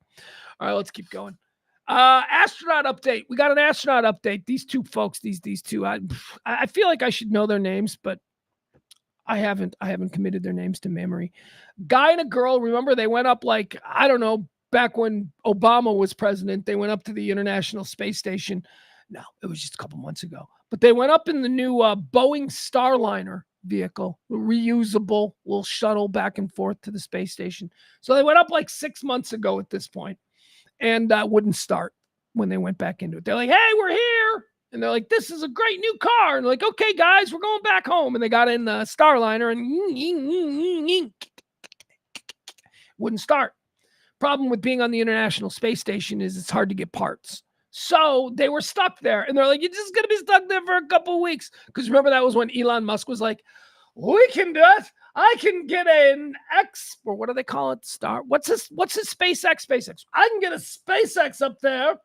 All right, let's keep going. Astronaut update. We got an astronaut update. These two folks, these two, I feel like I should know their names, but I haven't committed their names to memory. Guy and a girl, remember they went up like, I don't know, back when Obama was president, they went up to the International Space Station. No, it was just a couple months ago. But they went up in the new Boeing Starliner vehicle, reusable little shuttle back and forth to the space station. So they went up like 6 months ago at this point and wouldn't start when they went back into it. They're like, hey, we're here. And they're like, this is a great new car. And they're like, okay, guys, we're going back home. And they got in the Starliner and wouldn't start. Problem with being on the International Space Station is it's hard to get parts. So they were stuck there. And they're like, you're just going to be stuck there for a couple of weeks. Because remember, that was when Elon Musk was like, we can do it. I can get an X, or what do they call it? What's his SpaceX? I can get a SpaceX up there.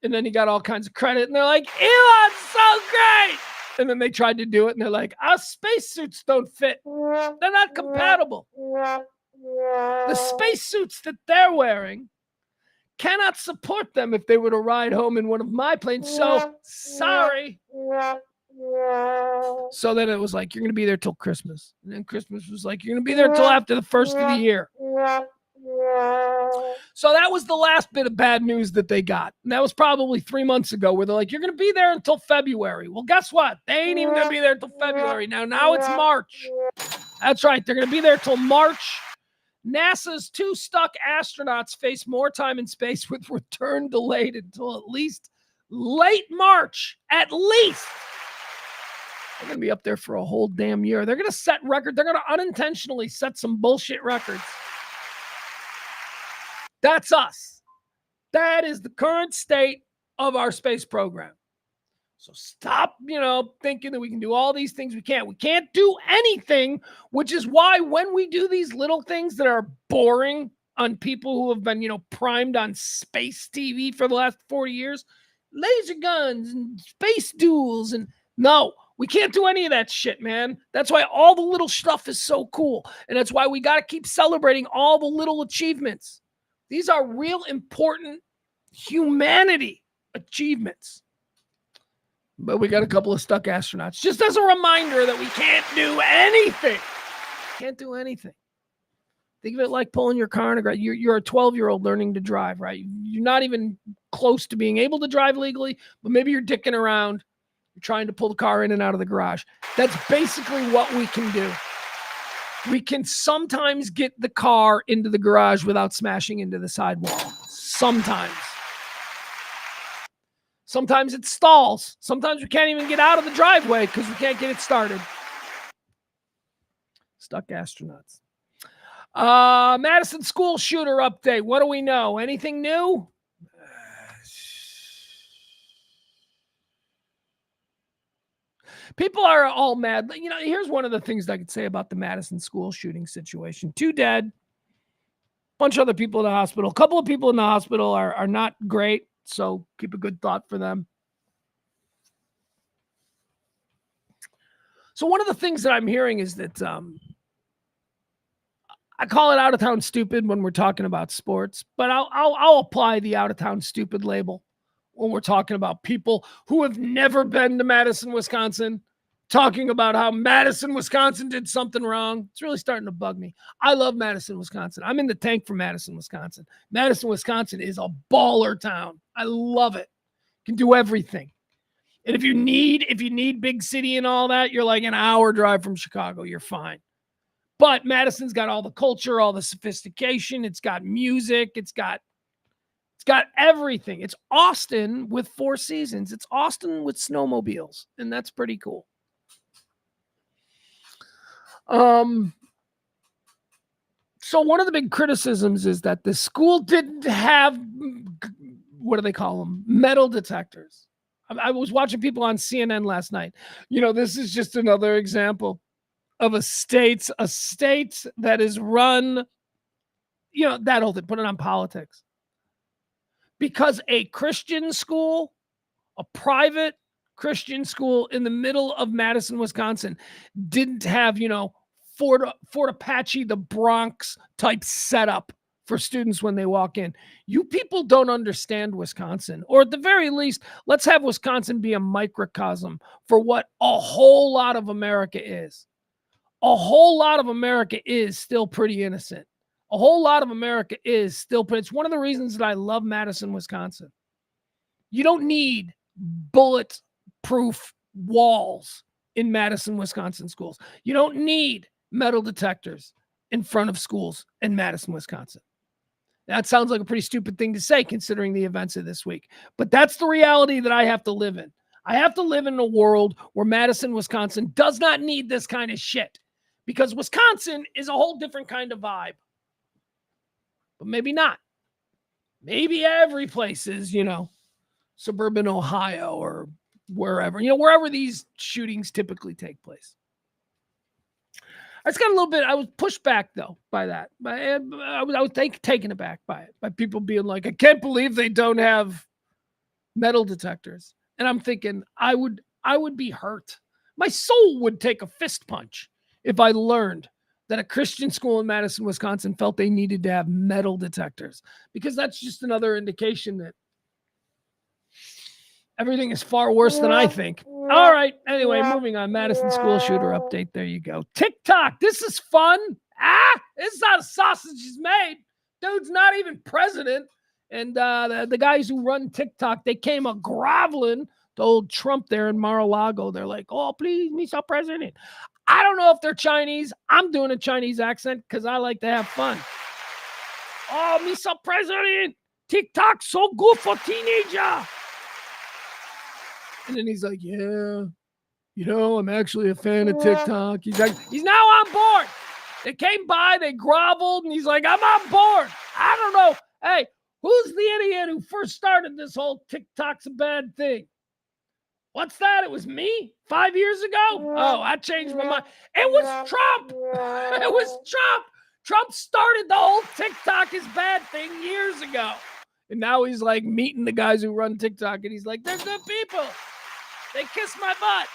And then he got all kinds of credit. And they're like, Elon's so great. And then they tried to do it. And they're like, our spacesuits don't fit. They're not compatible. The spacesuits that they're wearing Cannot support them if they were to ride home in one of my planes. So sorry. So then it was like, you're going to be there till Christmas. And then Christmas was like, you're going to be there till after the first of the year. So that was the last bit of bad news that they got. And that was probably 3 months ago, where they're like, you're going to be there until February. Well, guess what? They ain't even going to be there until February. Now it's March. That's right. They're going to be there till March. NASA's 2 stuck astronauts face more time in space with return delayed until at least late March. At least. They're going to be up there for a whole damn year. They're going to set records. They're going to unintentionally set some bullshit records. That's us. That is the current state of our space program. So stop, thinking that we can do all these things. We can't. We can't do anything, which is why when we do these little things that are boring on people who have been, primed on space TV for the last 40 years, laser guns and space duels, and no, we can't do any of that shit, man. That's why all the little stuff is so cool. And that's why we got to keep celebrating all the little achievements. These are real important humanity achievements. But we got a couple of stuck astronauts. Just as a reminder that we can't do anything. Can't do anything. Think of it like pulling your car in a garage. You're a 12-year-old learning to drive, right? You're not even close to being able to drive legally, but maybe you're dicking around. You're trying to pull the car in and out of the garage. That's basically what we can do. We can sometimes get the car into the garage without smashing into the sidewalk. Sometimes. Sometimes it stalls. Sometimes we can't even get out of the driveway because we can't get it started. Stuck astronauts. Madison school shooter update. What do we know? Anything new? People are all mad. Here's one of the things I could say about the Madison school shooting situation. 2 dead. Bunch of other people in the hospital. A couple of people in the hospital are not great. So keep a good thought for them. So one of the things that I'm hearing is that I call it out of town stupid when we're talking about sports, but I'll apply the out of town stupid label when we're talking about people who have never been to Madison, Wisconsin, talking about how Madison, Wisconsin did something wrong. It's really starting to bug me. I love Madison, Wisconsin. I'm in the tank for Madison, Wisconsin. Madison, Wisconsin is a baller town. I love it. Can do everything. And if you need big city and all that, you're like an hour drive from Chicago. You're fine. But Madison's got all the culture, all the sophistication. It's got music. It's got everything. It's Austin with 4 seasons. It's Austin with snowmobiles, and that's pretty cool. So one of the big criticisms is that the school didn't have, what do they call them? Metal detectors. I was watching people on CNN last night. This is just another example of a state that is run, that whole thing, put it on politics. Because a Christian school, a private Christian school in the middle of Madison, Wisconsin, didn't have, Fort Apache, the Bronx type setup for students when they walk in. You people don't understand Wisconsin, or at the very least, let's have Wisconsin be a microcosm for what a whole lot of America is. A whole lot of America is still pretty innocent. A whole lot of America is still, but it's one of the reasons that I love Madison, Wisconsin. You don't need bulletproof walls in Madison, Wisconsin schools. You don't need metal detectors in front of schools in Madison, Wisconsin. That sounds like a pretty stupid thing to say considering the events of this week, but that's the reality that I have to live in. I have to live in a world where Madison, Wisconsin does not need this kind of shit, because Wisconsin is a whole different kind of vibe. But maybe not. Maybe every place is, suburban Ohio or wherever, wherever these shootings typically take place. I just got a little bit, I was pushed back though by that. I was taken aback by it, by people being like, I can't believe they don't have metal detectors. And I'm thinking, I would be hurt. My soul would take a fist punch if I learned that a Christian school in Madison, Wisconsin felt they needed to have metal detectors, because that's just another indication that everything is far worse than I think. All right. Anyway, moving on. Madison school shooter update. There you go. TikTok. This is fun. This is how the sausage is made. Dude's not even president. And the guys who run TikTok, they came a groveling to old Trump there in Mar-a-Lago. They're like, oh, please, Mr. President. I don't know if they're Chinese. I'm doing a Chinese accent because I like to have fun. Oh, Mr. President, TikTok so good for teenager. And then he's like, yeah, I'm actually a fan of TikTok. He's like, he's now on board. They came by, they groveled, and he's like, I'm on board. I don't know. Hey, who's the idiot who first started this whole TikTok's a bad thing? What's that? It was me 5 years ago? Oh, I changed my mind. It was Trump. It was Trump. Trump started the whole TikTok is bad thing years ago. And now he's like meeting the guys who run TikTok, and he's like, they're good people. They kiss my butt.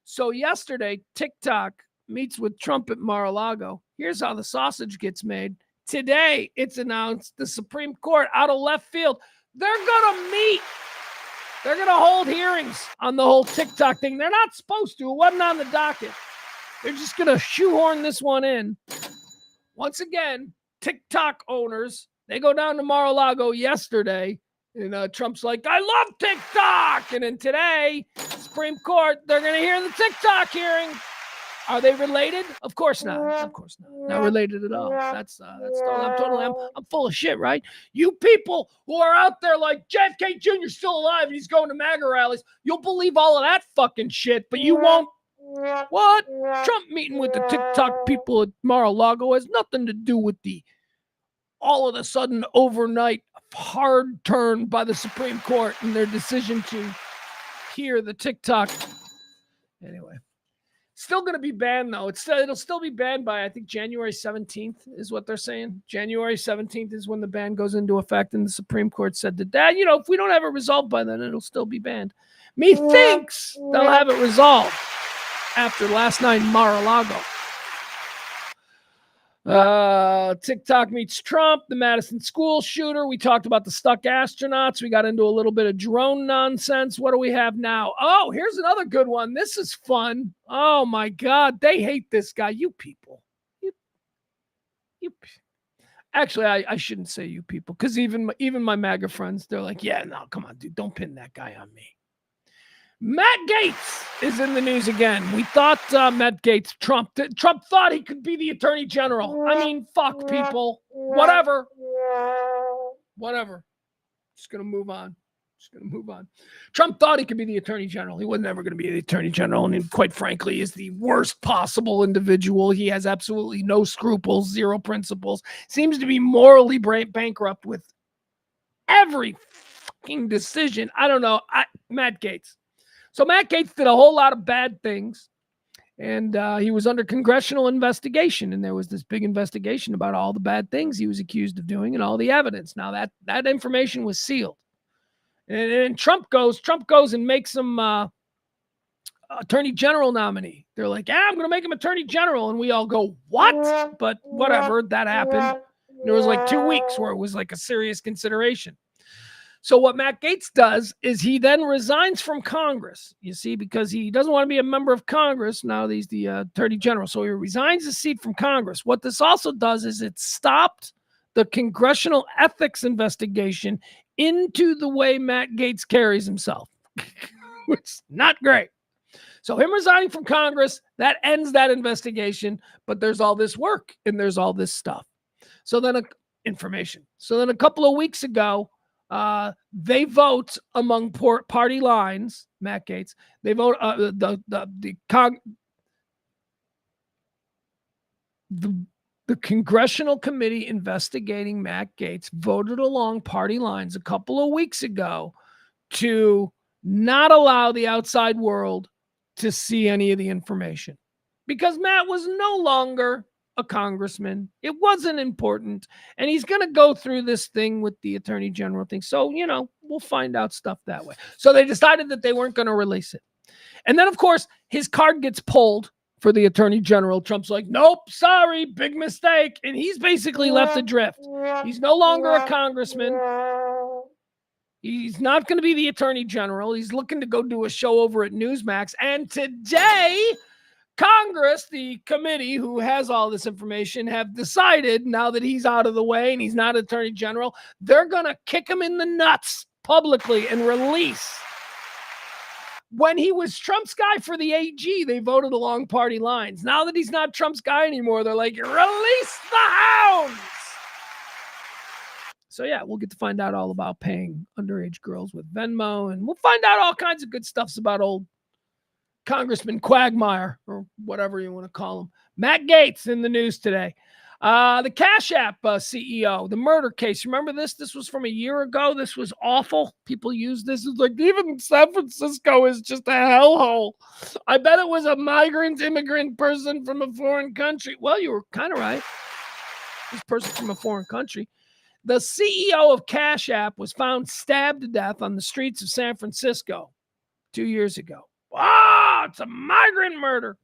So yesterday, TikTok meets with Trump at Mar-a-Lago. Here's how the sausage gets made. Today, it's announced the Supreme Court, out of left field, they're going to meet. They're going to hold hearings on the whole TikTok thing. They're not supposed to. It wasn't on the docket. They're just going to shoehorn this one in. Once again, TikTok owners, they go down to Mar-a-Lago yesterday, and Trump's like, I love TikTok. And then today, Supreme Court, they're going to hear the TikTok hearing. Are they related? Of course not. Of course not. Not related at all. That's I'm full of shit, right? You people who are out there like JFK Jr. still alive and he's going to MAGA rallies, you'll believe all of that fucking shit, but you won't. What? Trump meeting with the TikTok people at Mar-a-Lago has nothing to do with the all of a sudden overnight hard turn by the Supreme Court and their decision to hear the TikTok. Anyway. Still going to be banned, though. It'll still be banned by, I think, January 17th is what they're saying. January 17th is when the ban goes into effect, and the Supreme Court said that, if we don't have it resolved by then, it'll still be banned. Methinks they'll have it resolved after last night in Mar-a-Lago. TikTok meets Trump, the Madison school shooter. We talked about the stuck astronauts. We got into a little bit of drone nonsense. What do we have now? Oh, here's another good one. This is fun. Oh my God. They hate this guy. You people. You. Actually, I shouldn't say you people, because even my MAGA friends, they're like, yeah, no, come on, dude. Don't pin that guy on me. Matt Gaetz is in the news again. We thought Matt Gaetz, Trump thought he could be the attorney general. I mean, fuck people. Whatever. Just going to move on. Trump thought he could be the attorney general. He was never going to be the attorney general. And quite frankly, is the worst possible individual. He has absolutely no scruples, zero principles. Seems to be morally bankrupt with every fucking decision. I don't know. Matt Gaetz. So Matt Gaetz did a whole lot of bad things, and he was under congressional investigation, and there was this big investigation about all the bad things he was accused of doing and all the evidence. Now that information was sealed, and Trump goes and makes him attorney general nominee. They're like, I'm going to make him attorney general, and we all go, what? But whatever, that happened. There was like 2 weeks where it was like a serious consideration. So what Matt Gaetz does is he then resigns from Congress, you see, because he doesn't want to be a member of Congress. Now he's the attorney general. So he resigns his seat from Congress. What this also does is it stopped the congressional ethics investigation into the way Matt Gaetz carries himself, which is not great. So him resigning from Congress, that ends that investigation, but there's all this work and there's all this stuff. So then information. So then a couple of weeks ago, they vote among party lines. Matt Gaetz. They vote the congressional committee investigating Matt Gaetz voted along party lines a couple of weeks ago to not allow the outside world to see any of the information, because Matt was no longer a congressman. It wasn't important. And he's going to go through this thing with the attorney general thing. So, we'll find out stuff that way. So they decided that they weren't going to release it. And then, of course, his card gets pulled for the attorney general. Trump's like, nope, sorry, big mistake. And he's basically left adrift. He's no longer a congressman. He's not going to be the attorney general. He's looking to go do a show over at Newsmax. And today, Congress, the committee who has all this information, have decided now that he's out of the way and he's not attorney general, they're going to kick him in the nuts publicly and release. When he was Trump's guy for the AG, they voted along party lines. Now that he's not Trump's guy anymore, they're like, release the hounds. So yeah, we'll get to find out all about paying underage girls with Venmo, and we'll find out all kinds of good stuffs about old Congressman Quagmire, or whatever you want to call him. Matt Gaetz in the news today. The Cash App CEO, the murder case. Remember this? This was from a year ago. This was awful. People use this. It's like, even San Francisco is just a hellhole. I bet it was a migrant immigrant person from a foreign country. Well, you were kind of right. This person from a foreign country. The CEO of Cash App was found stabbed to death on the streets of San Francisco 2 years ago. Wow, it's a migrant murder.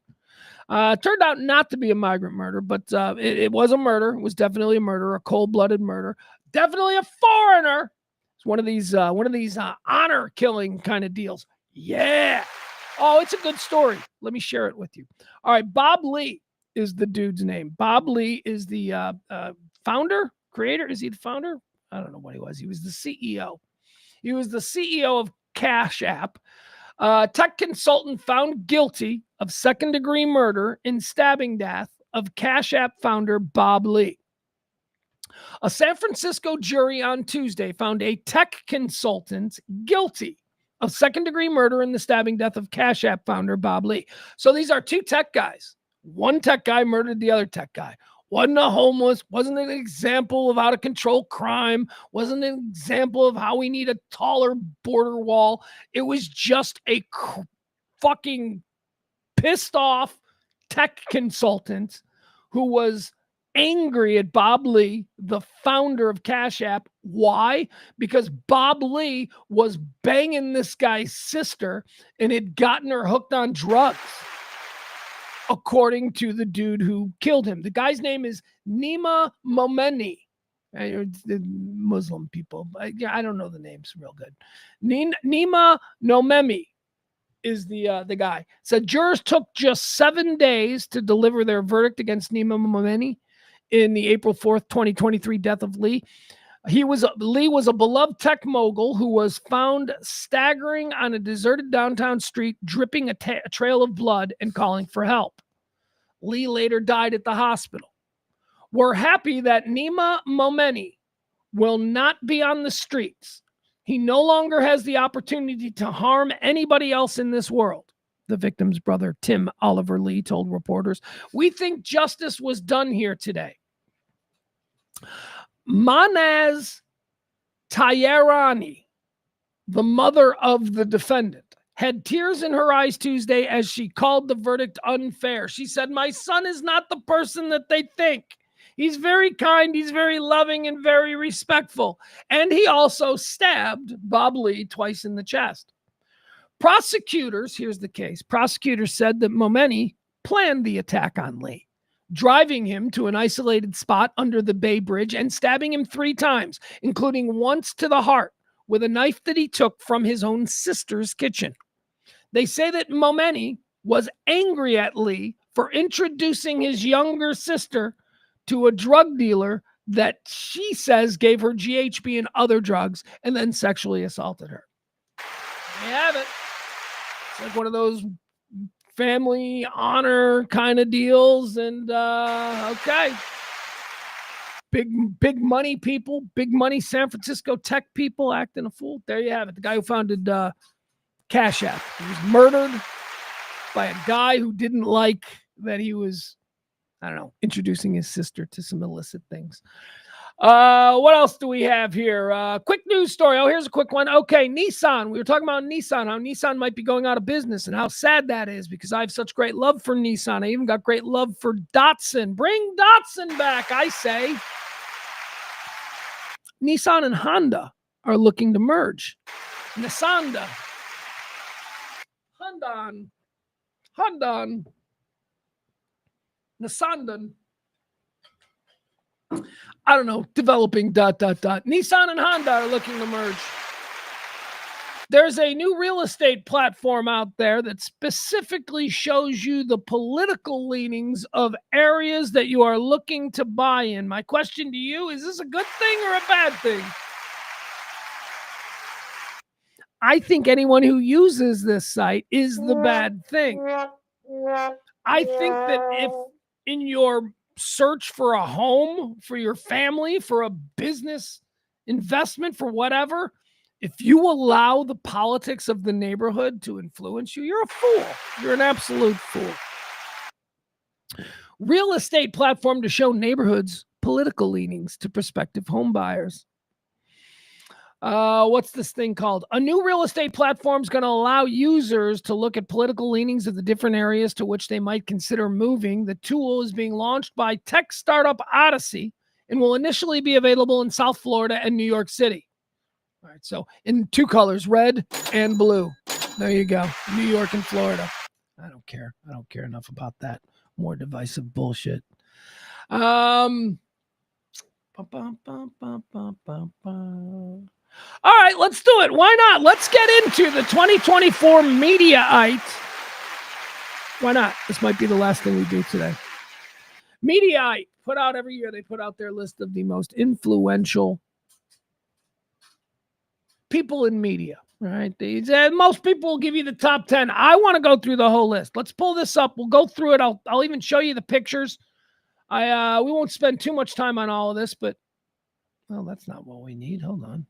Turned out not to be a migrant murder, but it was a murder. It was definitely a murder, a cold-blooded murder. Definitely a foreigner. It's one of these honor killing kind of deals. Yeah. Oh, it's a good story. Let me share it with you. All right, Bob Lee is the dude's name. Bob Lee is the founder, creator. Is he the founder? I don't know what he was. He was the CEO. He was the CEO of Cash App. Tech consultant found guilty of second-degree murder and stabbing death of Cash App founder Bob Lee. A San Francisco jury on Tuesday found a tech consultant guilty of second-degree murder and the stabbing death of Cash App founder Bob Lee. So these are two tech guys. One tech guy murdered the other tech guy. Wasn't a homeless, wasn't an example of out-of-control crime, wasn't an example of how we need a taller border wall. It was just a fucking pissed-off tech consultant who was angry at Bob Lee, the founder of Cash App. Why? Because Bob Lee was banging this guy's sister and had gotten her hooked on drugs, according to the dude who killed him. The guy's name is Nima Momeni. The Muslim people. I don't know the names real good. Nima Nomemi is the guy. So jurors took just 7 days to deliver their verdict against Nima Momeni in the April 4th, 2023 death of Lee. Lee was a beloved tech mogul who was found staggering on a deserted downtown street, dripping a trail of blood and calling for help. Lee later died at the hospital. We're happy that Nima Momeni will not be on the streets. He no longer has the opportunity to harm anybody else in this world, the victim's brother, Tim Oliver Lee, told reporters. We think justice was done here today. Manaz Tayarani, the mother of the defendant, had tears in her eyes Tuesday as she called the verdict unfair. She said, "My son is not the person that they think. He's very kind, he's very loving, and very respectful. And he also stabbed Bob Lee twice in the chest." Prosecutors, here's the case, prosecutors said that Momeni planned the attack on Lee, driving him to an isolated spot under the Bay Bridge and stabbing him 3 times, including once to the heart with a knife that he took from his own sister's kitchen. They say that Momeni was angry at Lee for introducing his younger sister to a drug dealer that she says gave her GHB and other drugs and then sexually assaulted her. There you have it. It's like one of those family honor kind of deals. And okay. Big money people, big money San Francisco tech people acting a fool. There you have it. The guy who founded Cash App. He was murdered by a guy who didn't like that he was, I don't know, introducing his sister to some illicit things. What else do we have here? Quick news story. Oh, here's a quick one. Okay, Nissan. We were talking about Nissan, how Nissan might be going out of business and how sad that is because I have such great love for Nissan. I even got great love for Datsun. Bring Datsun back, I say. Nissan and Honda are looking to merge. Nissan. Honda. Nissan. I don't know, developing ... Nissan and Honda are looking to merge. There's a new real estate platform out there that specifically shows you the political leanings of areas that you are looking to buy in. My question to you, is this a good thing or a bad thing? I think anyone who uses this site is the bad thing. I think that if in your search for a home, for your family, for a business investment, for whatever, if you allow the politics of the neighborhood to influence you, you're a fool. You're an absolute fool. Real estate platform to show neighborhoods' political leanings to prospective home buyers. What's this thing called? A new real estate platform is going to allow users to look at political leanings of the different areas to which they might consider moving. The tool is being launched by tech startup Odyssey and will initially be available in South Florida and New York City. All right, so in two colors, red and blue. There you go. New York and Florida. I don't care. I don't care enough about that. More divisive bullshit. All right, let's do it. Why not? Let's get into the 2024 Mediaite. Why not? This might be the last thing we do today. Mediaite put out every year, they put out their list of the most influential people in media, right? Most people will give you the top 10. I want to go through the whole list. Let's pull this up. We'll go through it. I'll even show you the pictures. We won't spend too much time on all of this, but well, that's not what we need. Hold on.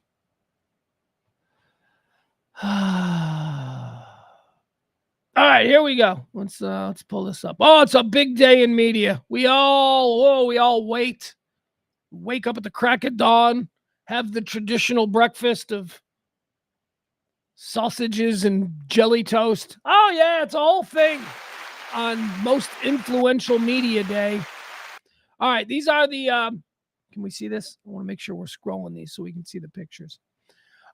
All right, here we go. Let's pull this up. Oh, it's a big day in media. We all wake up at the crack of dawn, have the traditional breakfast of sausages and jelly toast. Oh yeah, it's a whole thing on most influential media day. All right, these are the can we see this? I want to make sure we're scrolling these so we can see the pictures.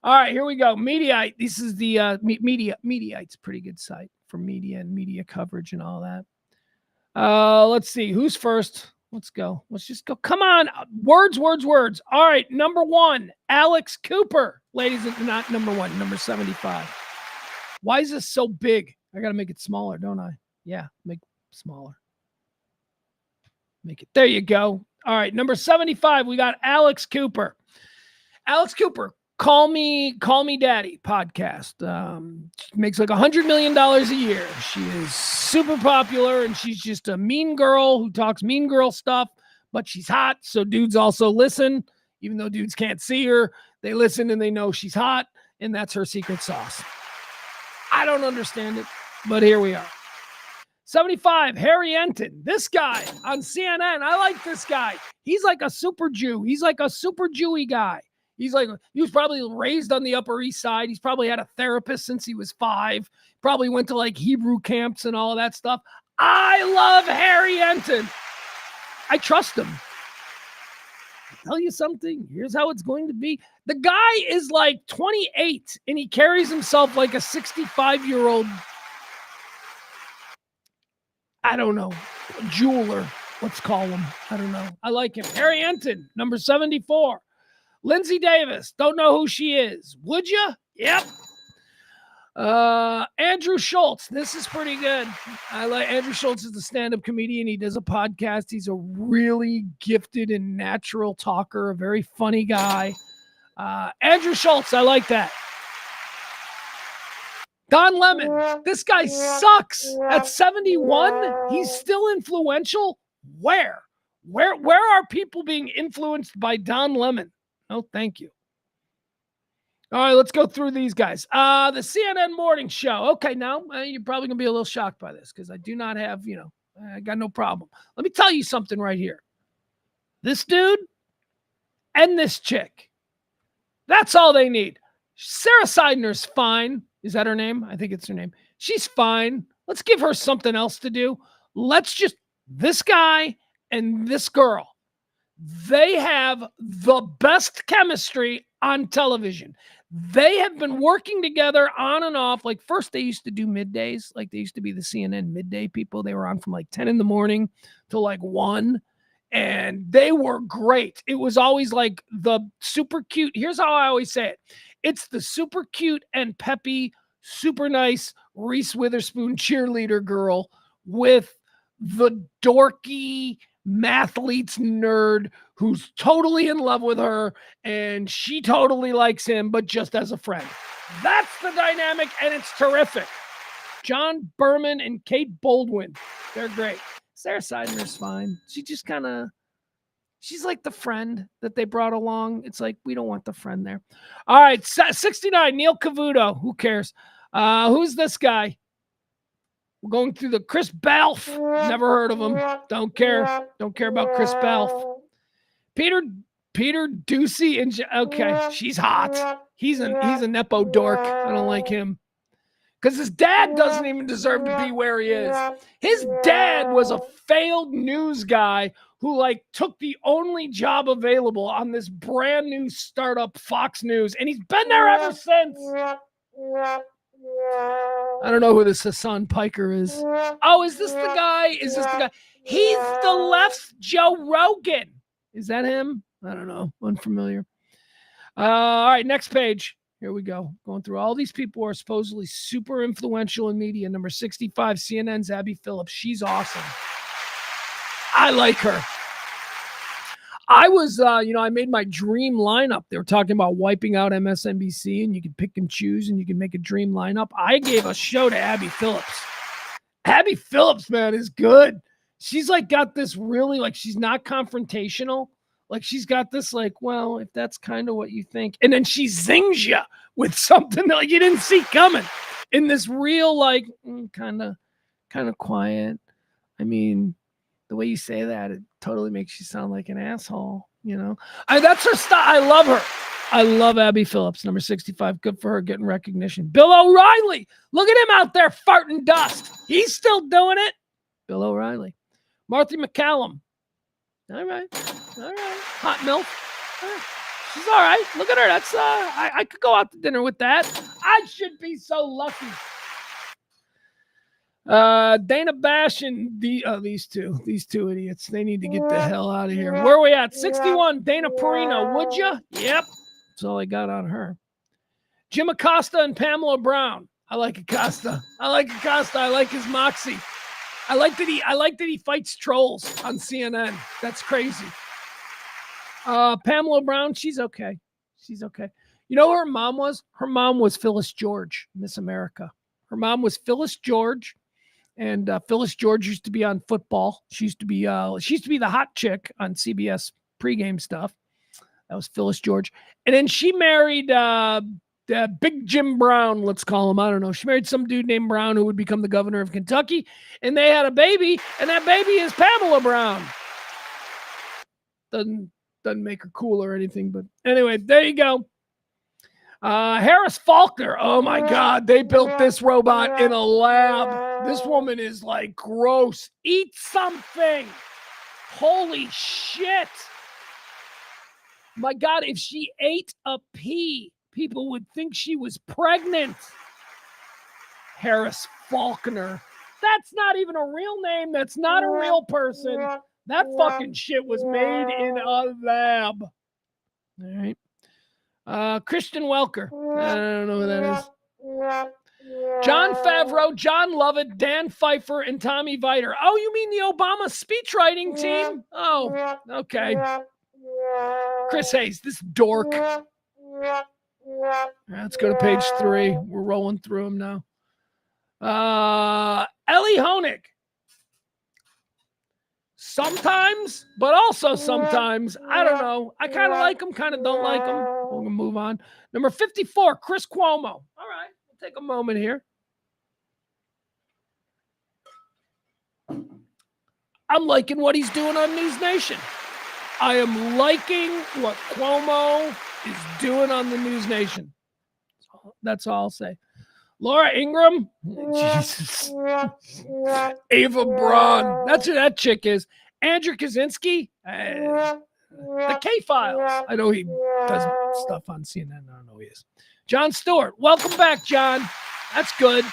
All right, here we go. Mediaite. This is the Mediaite's a pretty good site for media and media coverage and all that. Let's see. Who's first? Let's go. Let's just go. Come on. Words. All right, number 1, Alex Cooper. Ladies and not number 1, number 75. Why is this so big? I got to make it smaller, don't I? Yeah, make it smaller. Make it. There you go. All right, number 75, we got Alex Cooper. Alex Cooper. Call Me Daddy podcast. She makes like $100 million a year. She is super popular and she's just a mean girl who talks mean girl stuff, but she's hot. So dudes also listen, even though dudes can't see her. They listen and they know she's hot, and that's her secret sauce. I don't understand it, but here we are. 75, Harry Enton. This guy on CNN. I like this guy. He's like a super Jew. He's like a super Jewy guy. He was probably raised on the Upper East Side. He's probably had a therapist since he was 5. Probably went to like Hebrew camps and all of that stuff. I love Harry Enton. I trust him. I'll tell you something. Here's how it's going to be. The guy is like 28 and he carries himself like a 65-year-old, I don't know, jeweler. Let's call him. I don't know. I like him. Harry Enton, number 74. Lindsay Davis, don't know who she is. Would you? Yep. Andrew Schultz, this is pretty good. I like Andrew Schultz is a stand-up comedian. He does a podcast. He's a really gifted and natural talker, a very funny guy. Andrew Schultz, I like that. Don Lemon, this guy sucks. At 71, he's still influential. Where are people being influenced by Don Lemon? No, thank you. All right, let's go through these guys. The CNN Morning Show. Okay, now you're probably going to be a little shocked by this because I do not have, I got no problem. Let me tell you something right here. This dude and this chick. That's all they need. Sarah Seidner's fine. Is that her name? I think it's her name. She's fine. Let's give her something else to do. This guy and this girl. They have the best chemistry on television. They have been working together on and off. Like first they used to do middays. Like they used to be the CNN midday people. They were on from like 10 in the morning to like 1. And they were great. It was always like the super cute. Here's how I always say it. It's the super cute and peppy, super nice Reese Witherspoon cheerleader girl with the dorky mathletes nerd who's totally in love with her and she totally likes him, but just as a friend. That's the dynamic, and it's terrific. John Berman and Kate Baldwin, they're great. Sarah Sidener's fine. She just kind of, she's like the friend that they brought along. It's like, we don't want the friend there. All right, 69, Neil Cavuto. Who cares? Who's this guy? We're going through the Chris Balfe. Never heard of him. Don't care. Don't care about Chris Balfe. Peter Ducey and okay, she's hot. He's a nepo dork. I don't like him. Because his dad doesn't even deserve to be where he is. His dad was a failed news guy who like took the only job available on this brand new startup Fox News, and he's been there ever since. I don't know who this Hassan Piker is. Oh, is this the guy? Is this the guy? He's the left's Joe Rogan. Is that him? I don't know. Unfamiliar. All right, next page. Here we go. Going through all these people who are supposedly super influential in media. Number 65, CNN's Abby Phillips. She's awesome. I like her. I was, I made my dream lineup. They were talking about wiping out MSNBC, and you can pick and choose, and you can make a dream lineup. I gave a show to Abby Phillips. Abby Phillips, man, is good. She's like got this really, like, she's not confrontational. Like she's got this like, well, if that's kind of what you think. And then she zings you with something that like you didn't see coming in this real, like, kind of quiet. I mean, the way you say that, it totally makes you sound like an asshole, you know? That's her style. I love her. I love Abby Phillips, number 65. Good for her getting recognition. Bill O'Reilly. Look at him out there farting dust. He's still doing it. Bill O'Reilly. Martha McCallum. All right. Hot milk. She's all right. Look at her. That's I could go out to dinner with that. I should be so lucky. Dana Bash and these two idiots. They need to get the hell out of here. Where are we at? 61. Dana Perino. Would you? Yep. That's all I got on her. Jim Acosta and Pamela Brown. I like Acosta. I like his moxie. I like that he fights trolls on CNN. That's crazy. Pamela Brown, she's okay. You know who her mom was? Her mom was Phyllis George, Miss America. Her mom was Phyllis George, and Phyllis George used to be on football. She used to be the hot chick on CBS pregame stuff. That was Phyllis George. And then she married Big Jim Brown, let's call him. I don't know. She married some dude named Brown who would become the governor of Kentucky, and they had a baby, and that baby is Pamela Brown. Doesn't make her cool or anything, but anyway, there you go. Harris Faulkner. Oh my God, they built this robot in a lab. This woman is like gross. Eat something. Holy shit. My God, if she ate a pea, people would think she was pregnant. Harris Faulkner. That's not even a real name. That's not a real person. That fucking shit was made in a lab. All right. Christian Welker. I don't know who that is. John Favreau, John Lovett, Dan Pfeiffer, and Tommy Viter. Oh, you mean the Obama speechwriting team? Oh, okay. Chris Hayes, this dork. Let's go to page 3. We're rolling through them now. Ellie Honig. Sometimes, but also sometimes. I don't know. I kind of like him, kind of don't like him. We're going to move on. Number 54, Chris Cuomo. All right, we'll take a moment here. I'm liking what he's doing on News Nation. I am liking what Cuomo is doing on the News Nation. That's all I'll say. Laura Ingraham. Jesus. Ava Braun. That's who that chick is. Andrew Kaczynski. The K-Files. I know he does stuff on CNN. I don't know who he is. Jon Stewart. Welcome back, John. That's good.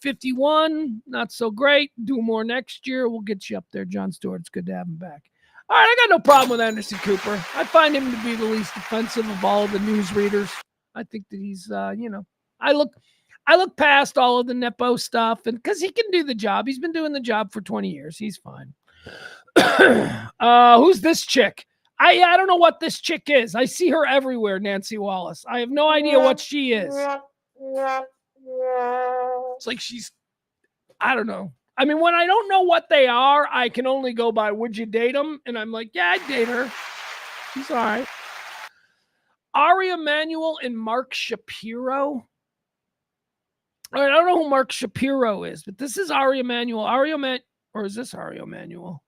51, not so great. Do more next year. We'll get you up there, Jon Stewart. It's good to have him back. All right, I got no problem with Anderson Cooper. I find him to be the least offensive of all of the newsreaders. I think that he's, I look past all of the Nepo stuff, and because he can do the job. He's been doing the job for 20 years. He's fine. Who's this chick? I don't know what this chick is. I see her everywhere, Nancy Wallace. I have no idea what she is. It's like she's, I don't know. I mean, when I don't know what they are, I can only go by, would you date them? And I'm like, yeah, I'd date her. She's all right. Ari Emanuel and Mark Shapiro. All right, I don't know who Mark Shapiro is, but this is Ari Emanuel. Or is this Ari Emanuel?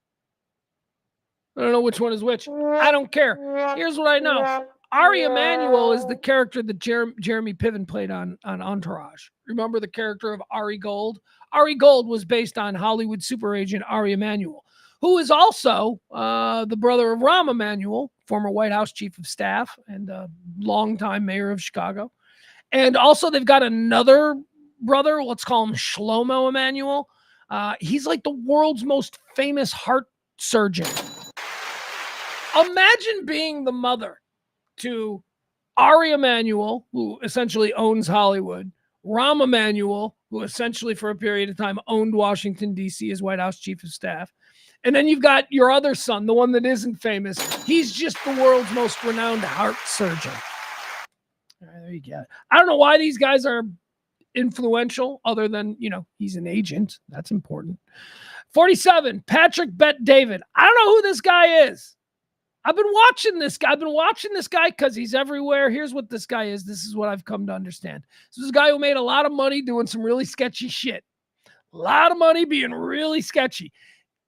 I don't know which one is which. I don't care. Here's what I know. Ari Emanuel is the character that Jeremy Piven played on Entourage. Remember the character of Ari Gold? Ari Gold was based on Hollywood super agent Ari Emanuel, who is also the brother of Rahm Emanuel, former White House chief of staff and longtime mayor of Chicago. And also they've got another brother, let's call him Shlomo Emanuel. He's like the world's most famous heart surgeon. Imagine being the mother to Ari Emanuel, who essentially owns Hollywood, Rahm Emanuel, who essentially for a period of time owned Washington, D.C. as White House chief of staff. And then you've got your other son, the one that isn't famous. He's just the world's most renowned heart surgeon. All right, there you go. I don't know why these guys are influential other than, he's an agent. That's important. 47, Patrick Bet-David. I don't know who this guy is. I've been watching this guy because he's everywhere. Here's what this guy is. This is what I've come to understand. This is a guy who made a lot of money doing some really sketchy shit. A lot of money being really sketchy.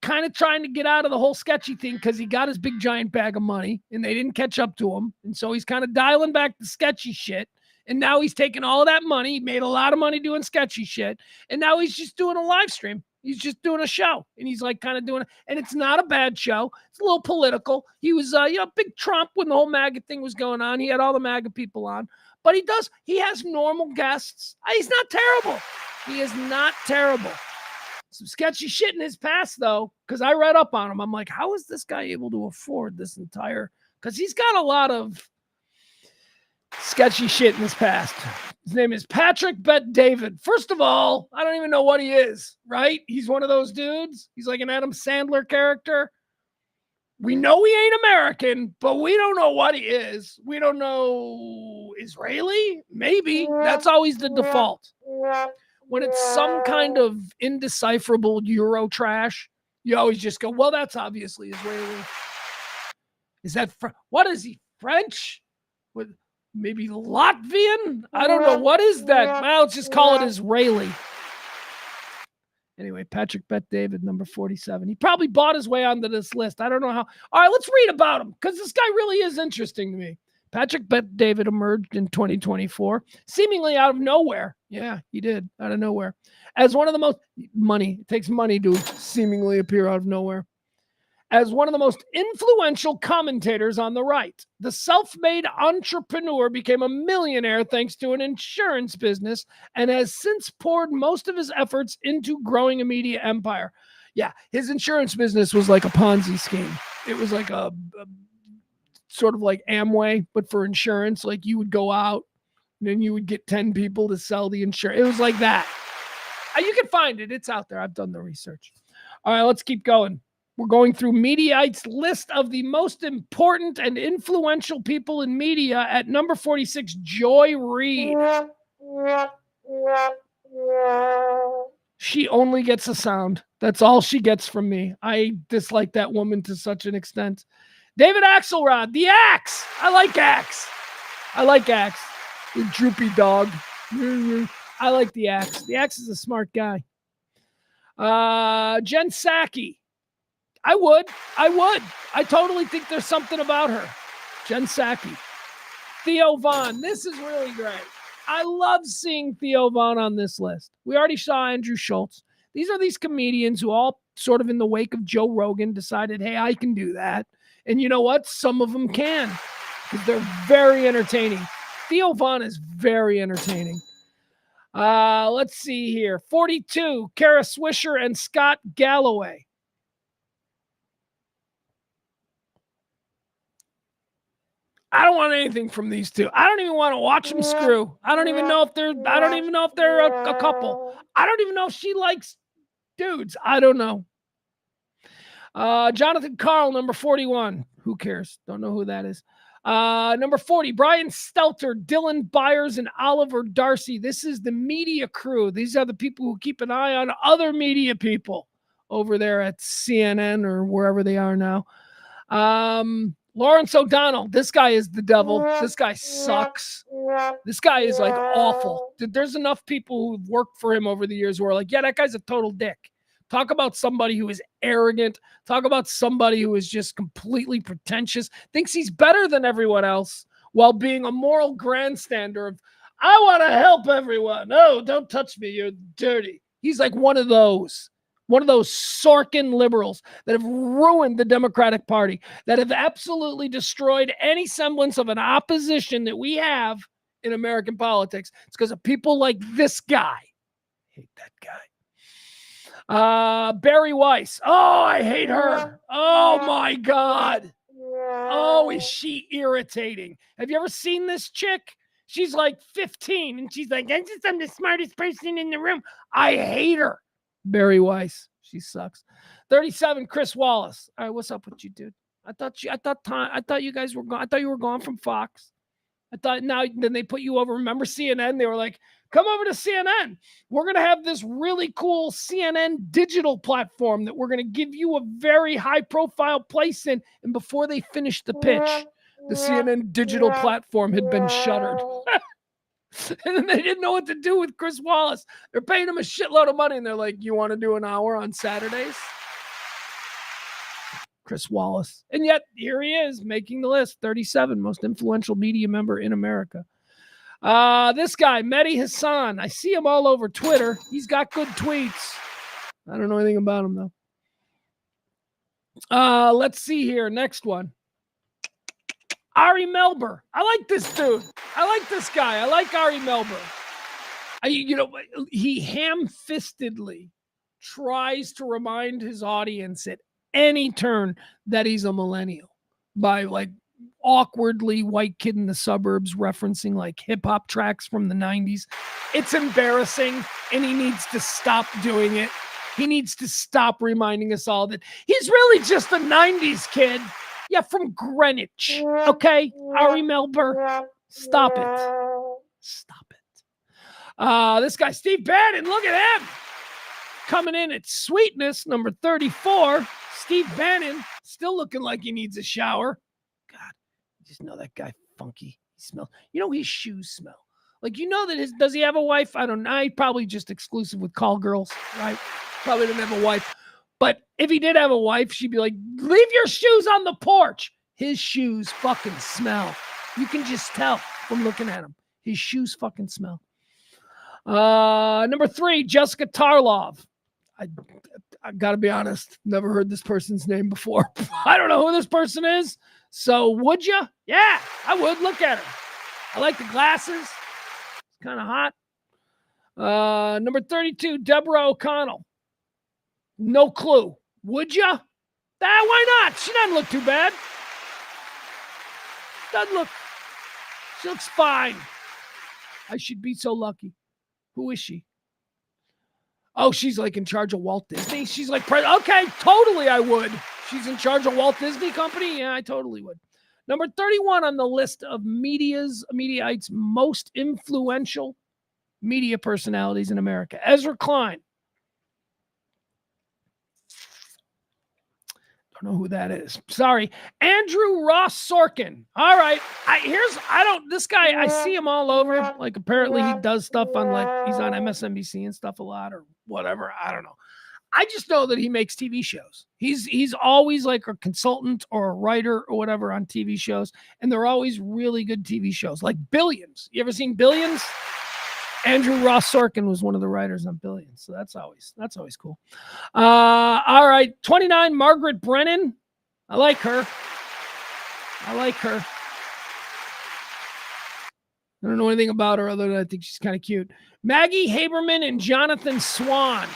Kind of trying to get out of the whole sketchy thing because he got his big giant bag of money and they didn't catch up to him. And so he's kind of dialing back the sketchy shit. And now he's taking all of that money. He made a lot of money doing sketchy shit. And now he's just doing a live stream. He's just doing a show. And he's like kind of doing it. And it's not a bad show. It's a little political. He was, big Trump when the whole MAGA thing was going on. He had all the MAGA people on. But he has normal guests. He's not terrible. He is not terrible. Some sketchy shit in his past, though, because I read up on him. I'm like, how is this guy able to afford this entire... Because he's got a lot of sketchy shit in his past. His name is Patrick Bet-David. First of all, I don't even know what he is, right? He's one of those dudes. He's like an Adam Sandler character. We know he ain't American, but we don't know what he is. We don't know Israeli? Maybe. That's always the default. When it's some kind of indecipherable Euro trash, you always just go, well, that's obviously Israeli. Is that, what is he, French? With maybe Latvian? I don't know. What is that? Well, let's just call it Israeli. Anyway, Patrick Bet-David, number 47. He probably bought his way onto this list. I don't know how. All right, let's read about him because this guy really is interesting to me. Patrick Bet-David emerged in 2024, seemingly out of nowhere. Yeah, he did, out of nowhere. As one of the most money, it takes money to seemingly appear out of nowhere. As one of the most influential commentators on the right, the self-made entrepreneur became a millionaire thanks to an insurance business and has since poured most of his efforts into growing a media empire. Yeah, his insurance business was like a Ponzi scheme. It was like a sort of like Amway, but for insurance. Like you would go out and then you would get 10 people to sell the insurance. It was like that. You can find it. It's out there. I've done the research. All right, let's keep going. We're going through Mediaite's list of the most important and influential people in media at number 46, Joy Reid. She only gets a sound. That's all she gets from me. I dislike that woman to such an extent. David Axelrod, the Axe. I like Axe. The droopy dog. I like the Axe. The Axe is a smart guy. Jen Psaki. I would. I totally think there's something about her. Jen Psaki. Theo Von. This is really great. I love seeing Theo Von on this list. We already saw Andrew Schultz. These are these comedians who all sort of in the wake of Joe Rogan decided, hey, I can do that. And you know what? Some of them can because they're very entertaining. Theo Vaughn is very entertaining. Let's see here. 42, Kara Swisher and Scott Galloway. I don't want anything from these two. I don't even want to watch them screw. I don't even know if they're a couple. I don't even know if she likes dudes. I don't know. Jonathan Carl, number 41. Who cares? Don't know who that is. Number 40, Brian Stelter, Dylan Byers, and Oliver Darcy. This is the media crew. These are the people who keep an eye on other media people over there at CNN or wherever they are now. Lawrence O'Donnell. This guy is the devil. This guy sucks. This guy is like awful. There's enough people who've worked for him over the years who are like, yeah, that guy's a total dick. Talk about somebody who is arrogant. Talk about somebody who is just completely pretentious, thinks he's better than everyone else while being a moral grandstander of, I want to help everyone. No, don't touch me. You're dirty. He's like one of those Sorkin liberals that have ruined the Democratic Party, that have absolutely destroyed any semblance of an opposition that we have in American politics. It's because of people like this guy. I hate that guy. Barry Weiss. Oh, I hate her. Oh my God. Oh, is she irritating? Have you ever seen this chick? She's like 15 and she's like, I'm the smartest person in the room. I hate her. Barry Weiss. She sucks. 37, Chris Wallace. All right, what's up with you, dude? I thought you guys were gone. I thought you were gone from Fox. I thought then they put you over. Remember CNN? They were like, come over to CNN. We're going to have this really cool CNN digital platform that we're going to give you a very high profile place in. And before they finished the pitch, the CNN digital platform had been shuttered. And then they didn't know what to do with Chris Wallace. They're paying him a shitload of money. And they're like, you want to do an hour on Saturdays? Chris Wallace. And yet here he is making the list. 37, most influential media member in America. This guy, Mehdi Hassan. I see him all over Twitter. He's got good tweets. I don't know anything about him, though. Let's see here. Next one. Ari Melber. I like this dude. I like this guy. I like Ari Melber. He ham-fistedly tries to remind his audience at any turn that he's a millennial by like awkwardly White Kid in the Suburbs referencing like hip-hop tracks from the 90s. It's embarrassing, and he needs to stop doing it. He needs to stop reminding us all that he's really just a 90s kid. Yeah, from Greenwich. Okay, Ari Melber. Stop it. Stop it. This guy, Steve Bannon, look at him. Coming in at sweetness, number 34. Steve Bannon, still looking like he needs a shower. God, I just know that guy funky. He smells. His shoes smell. Like, that does he have a wife? I don't know. He probably just exclusive with call girls, right? Probably didn't have a wife. But if he did have a wife, she'd be like, leave your shoes on the porch. His shoes fucking smell. You can just tell from looking at him. His shoes fucking smell. Number 3, Jessica Tarlov. I got to be honest, never heard this person's name before. I don't know who this person is. So would you? Yeah, I would. Look at her. I like the glasses. It's kind of hot. Number 32, Deborah O'Connell. No clue. Would you? Why not? She doesn't look too bad. She looks fine. I should be so lucky. Who is she? Oh, she's like in charge of Walt Disney. She's like, okay, totally I would. She's in charge of Walt Disney Company? Yeah, I totally would. Number 31 on the list of Mediaites' most influential media personalities in America. Ezra Klein. Don't know who that is. Sorry. Andrew Ross Sorkin. All right. This guy, I see him all over. Like, apparently he does stuff on, like, he's on MSNBC and stuff a lot or whatever. I don't know. I just know that he makes TV shows. He's always like a consultant or a writer or whatever on TV shows. And they're always really good TV shows, like Billions. You ever seen Billions? Andrew Ross Sorkin was one of the writers on Billions. So that's always cool. All right. 29, Margaret Brennan. I like her. I don't know anything about her other than I think she's kind of cute. Maggie Haberman and Jonathan Swan.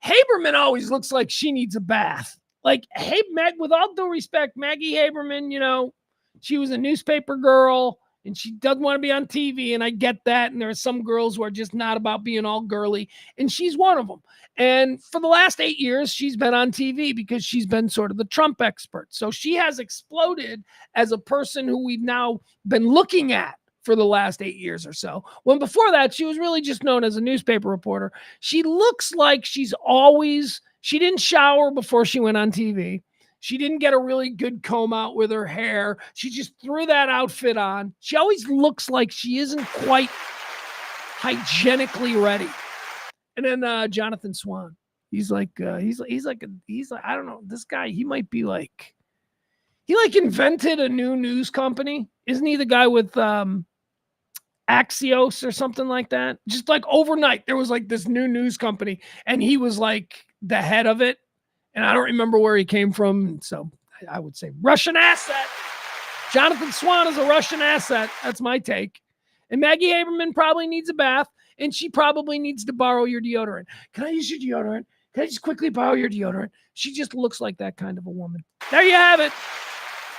Haberman always looks like she needs a bath. Like, hey, Meg, with all due respect, Maggie Haberman, you know, she was a newspaper girl and she doesn't want to be on TV. And I get that. And there are some girls who are just not about being all girly. And she's one of them. And for the last 8 years, she's been on TV because she's been sort of the Trump expert. So she has exploded as a person who we've now been looking at for the last 8 years or so. When before that, she was really just known as a newspaper reporter. She looks like she didn't shower before she went on TV. She didn't get a really good comb out with her hair. She just threw that outfit on. She always looks like she isn't quite hygienically ready. And then Jonathan Swan, he's like, I don't know, this guy, he might be like, he like invented a new news company. Isn't he the guy with Axios or something like that? Just like overnight, there was like this new news company and he was like the head of it. And I don't remember where he came from. So I would say Russian asset. Jonathan Swan is a Russian asset. That's my take. And Maggie Haberman probably needs a bath and she probably needs to borrow your deodorant. Can I use your deodorant? Can I just quickly borrow your deodorant? She just looks like that kind of a woman. There you have it.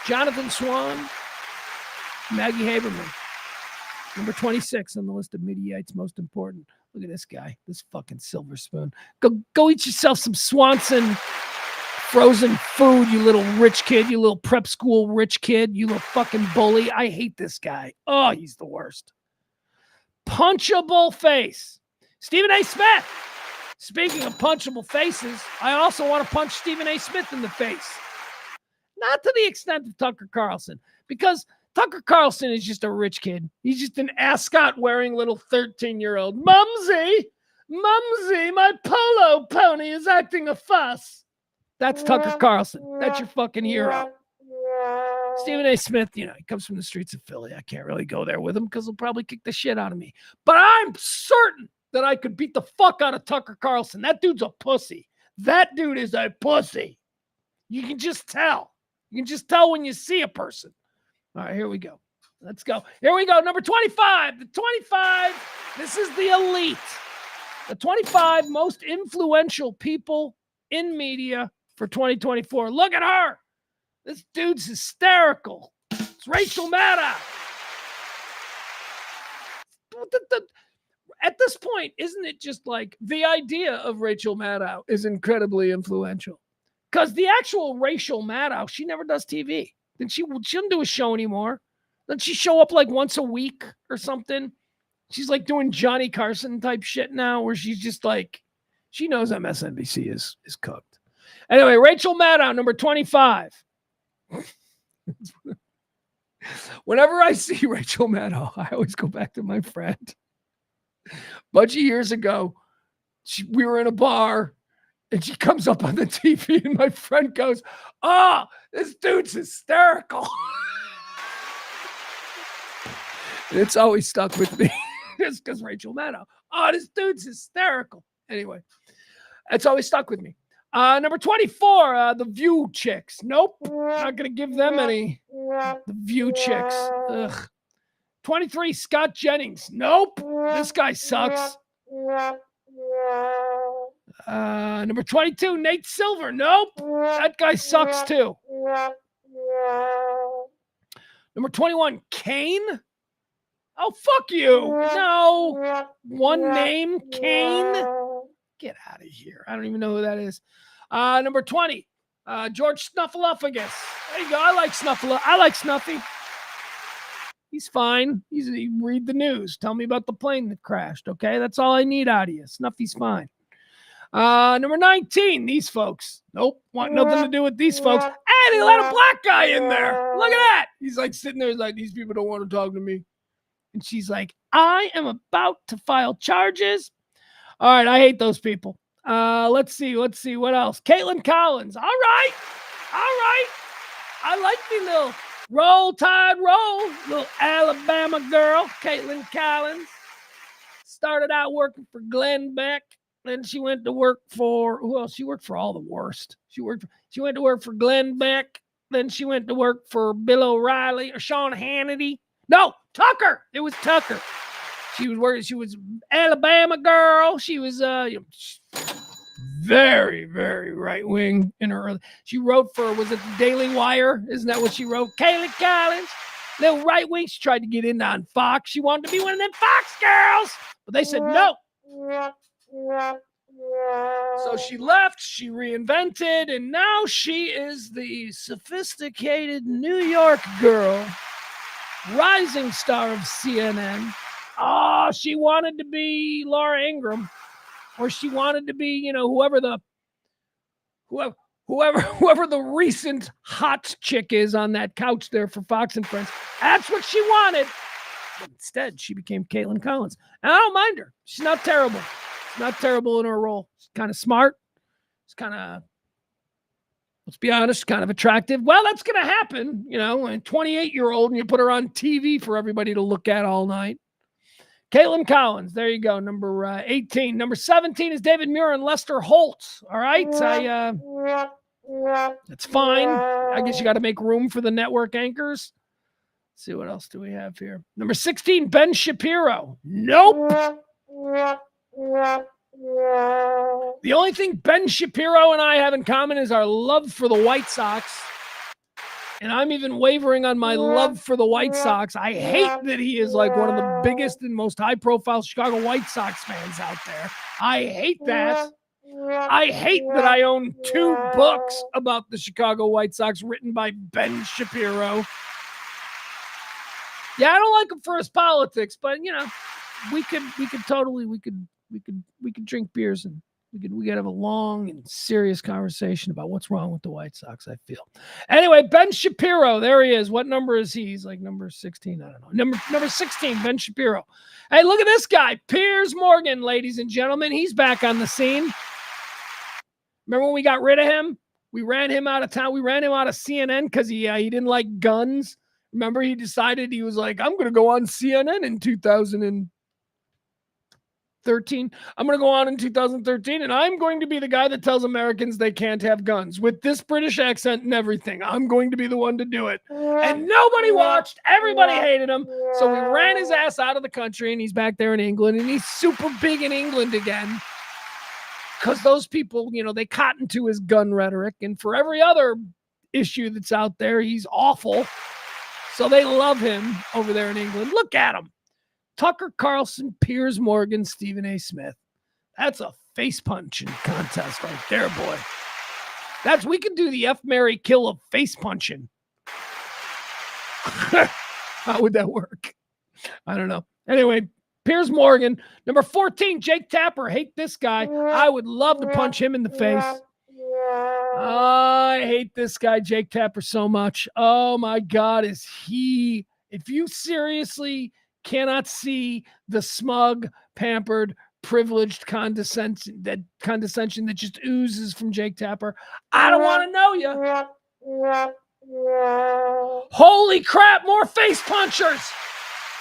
Jonathan Swan, Maggie Haberman. Number 26 on the list of Mediaites most important. Look at this guy, this fucking silver spoon. Go eat yourself some Swanson frozen food, you little rich kid, you little prep school rich kid, you little fucking bully. I hate this guy. Oh, he's the worst. Punchable face. Stephen A. Smith. Speaking of punchable faces, I also want to punch Stephen A. Smith in the face. Not to the extent of Tucker Carlson, because Tucker Carlson is just a rich kid. He's just an ascot wearing little 13-year-old. Mumsy, my polo pony is acting a fuss. That's Tucker Carlson. That's your fucking hero. Stephen A. Smith, you know, he comes from the streets of Philly. I can't really go there with him because he'll probably kick the shit out of me. But I'm certain that I could beat the fuck out of Tucker Carlson. That dude's a pussy. That dude is a pussy. You can just tell. You can just tell when you see a person. All right, here we go. Let's go. Here we go. Number 25. The 25. This is the elite. The 25 most influential people in media for 2024. Look at her. This dude's hysterical. It's Rachel Maddow. At this point, isn't it just like the idea of Rachel Maddow is incredibly influential? Because the actual Rachel Maddow, she never does TV. Then she doesn't do a show anymore. Doesn't she show up like once a week or something? She's like doing Johnny Carson type shit now, where she's just like, she knows MSNBC is cooked. Anyway, Rachel Maddow, number 25. Whenever I see Rachel Maddow, I always go back to my friend. A bunch of years ago, we were in a bar. And she comes up on the TV and my friend goes, "Oh, this dude's hysterical." It's always stuck with me. It's because Rachel Maddow. Oh, this dude's hysterical. Anyway, it's always stuck with me. Number 24, the View chicks. Nope, not going to give them any. The View chicks. Ugh. 23, Scott Jennings. Nope, this guy sucks. Number 22, Nate Silver. Nope, that guy sucks too. Number 21, Kane. Oh, fuck you. No. One name, Kane. Get out of here. I don't even know who that is. Number 20, George Snuffleupagus. There you go. I like Snuffy. He's fine. He read the news. Tell me about the plane that crashed, okay? That's all I need out of you. Snuffy's fine. Number 19, these folks. Nope, want nothing to do with these folks. And he let a black guy in there. Look at that. He's like sitting there like, these people don't want to talk to me. And she's like, I am about to file charges. All right, I hate those people. Let's see. What else? Caitlin Collins. All right. I like the little roll tide roll. Little Alabama girl, Caitlin Collins. Started out working for Glenn Beck. Then she went to work for, who else? She worked for all the worst. She went to work for Glenn Beck. Then she went to work for Bill O'Reilly or Sean Hannity. No, Tucker. It was Tucker. She was Alabama girl. She was very, very right wing in her early. She wrote for, was it the Daily Wire? Isn't that what she wrote? Kaylee Collins, little right wing. She tried to get in on Fox. She wanted to be one of them Fox girls, but they said no. So she left, she reinvented, and now she is the sophisticated New York girl, rising star of CNN. Oh, she wanted to be Laura Ingraham, or she wanted to be, whoever the recent hot chick is on that couch there for Fox and Friends. That's what she wanted. But instead, she became Caitlin Collins. And I don't mind her. She's not terrible. She's not terrible in her role. She's kind of smart. She's kind of, let's be honest, kind of attractive. Well, that's going to happen, a 28-year-old, and you put her on TV for everybody to look at all night. Caitlin Collins, there you go, number 18. Number 17 is David Muir and Lester Holt. All right, that's fine. I guess you got to make room for the network anchors. Let's see, what else do we have here? Number 16, Ben Shapiro. Nope. The only thing Ben Shapiro and I have in common is our love for the White Sox. And I'm even wavering on my love for the White Sox. I hate that he is like one of the biggest and most high-profile Chicago White Sox fans out there. I hate that. I hate that I own 2 books about the Chicago White Sox written by Ben Shapiro. Yeah, I don't like him for his politics, but we could drink beers and we could have a long and serious conversation about what's wrong with the White Sox, I feel. Anyway, Ben Shapiro, there he is. What number is he? He's like number 16. I don't know. Number 16, Ben Shapiro. Hey, look at this guy, Piers Morgan, ladies and gentlemen. He's back on the scene. Remember when we got rid of him? We ran him out of town. We ran him out of CNN because he didn't like guns. Remember, he decided, he was like, I'm going to go on CNN in 2013. I'm going to go on in 2013, and I'm going to be the guy that tells Americans they can't have guns with this British accent and everything. I'm going to be the one to do it. And nobody watched. Everybody hated him. So we ran his ass out of the country, and he's back there in England, and he's super big in England again. Because those people, they cotton to his gun rhetoric. And for every other issue that's out there, he's awful. So they love him over there in England. Look at him. Tucker Carlson, Piers Morgan, Stephen A. Smith. That's a face punching contest right there, boy. We could do the F, Marry, Kill of face punching. How would that work? I don't know. Anyway, Piers Morgan. Number 14, Jake Tapper. Hate this guy. I would love to punch him in the face. I hate this guy, Jake Tapper, so much. Oh my God, if you seriously cannot see the smug, pampered, privileged condescension that just oozes from Jake Tapper, I don't want to know you. Holy crap, more face punchers.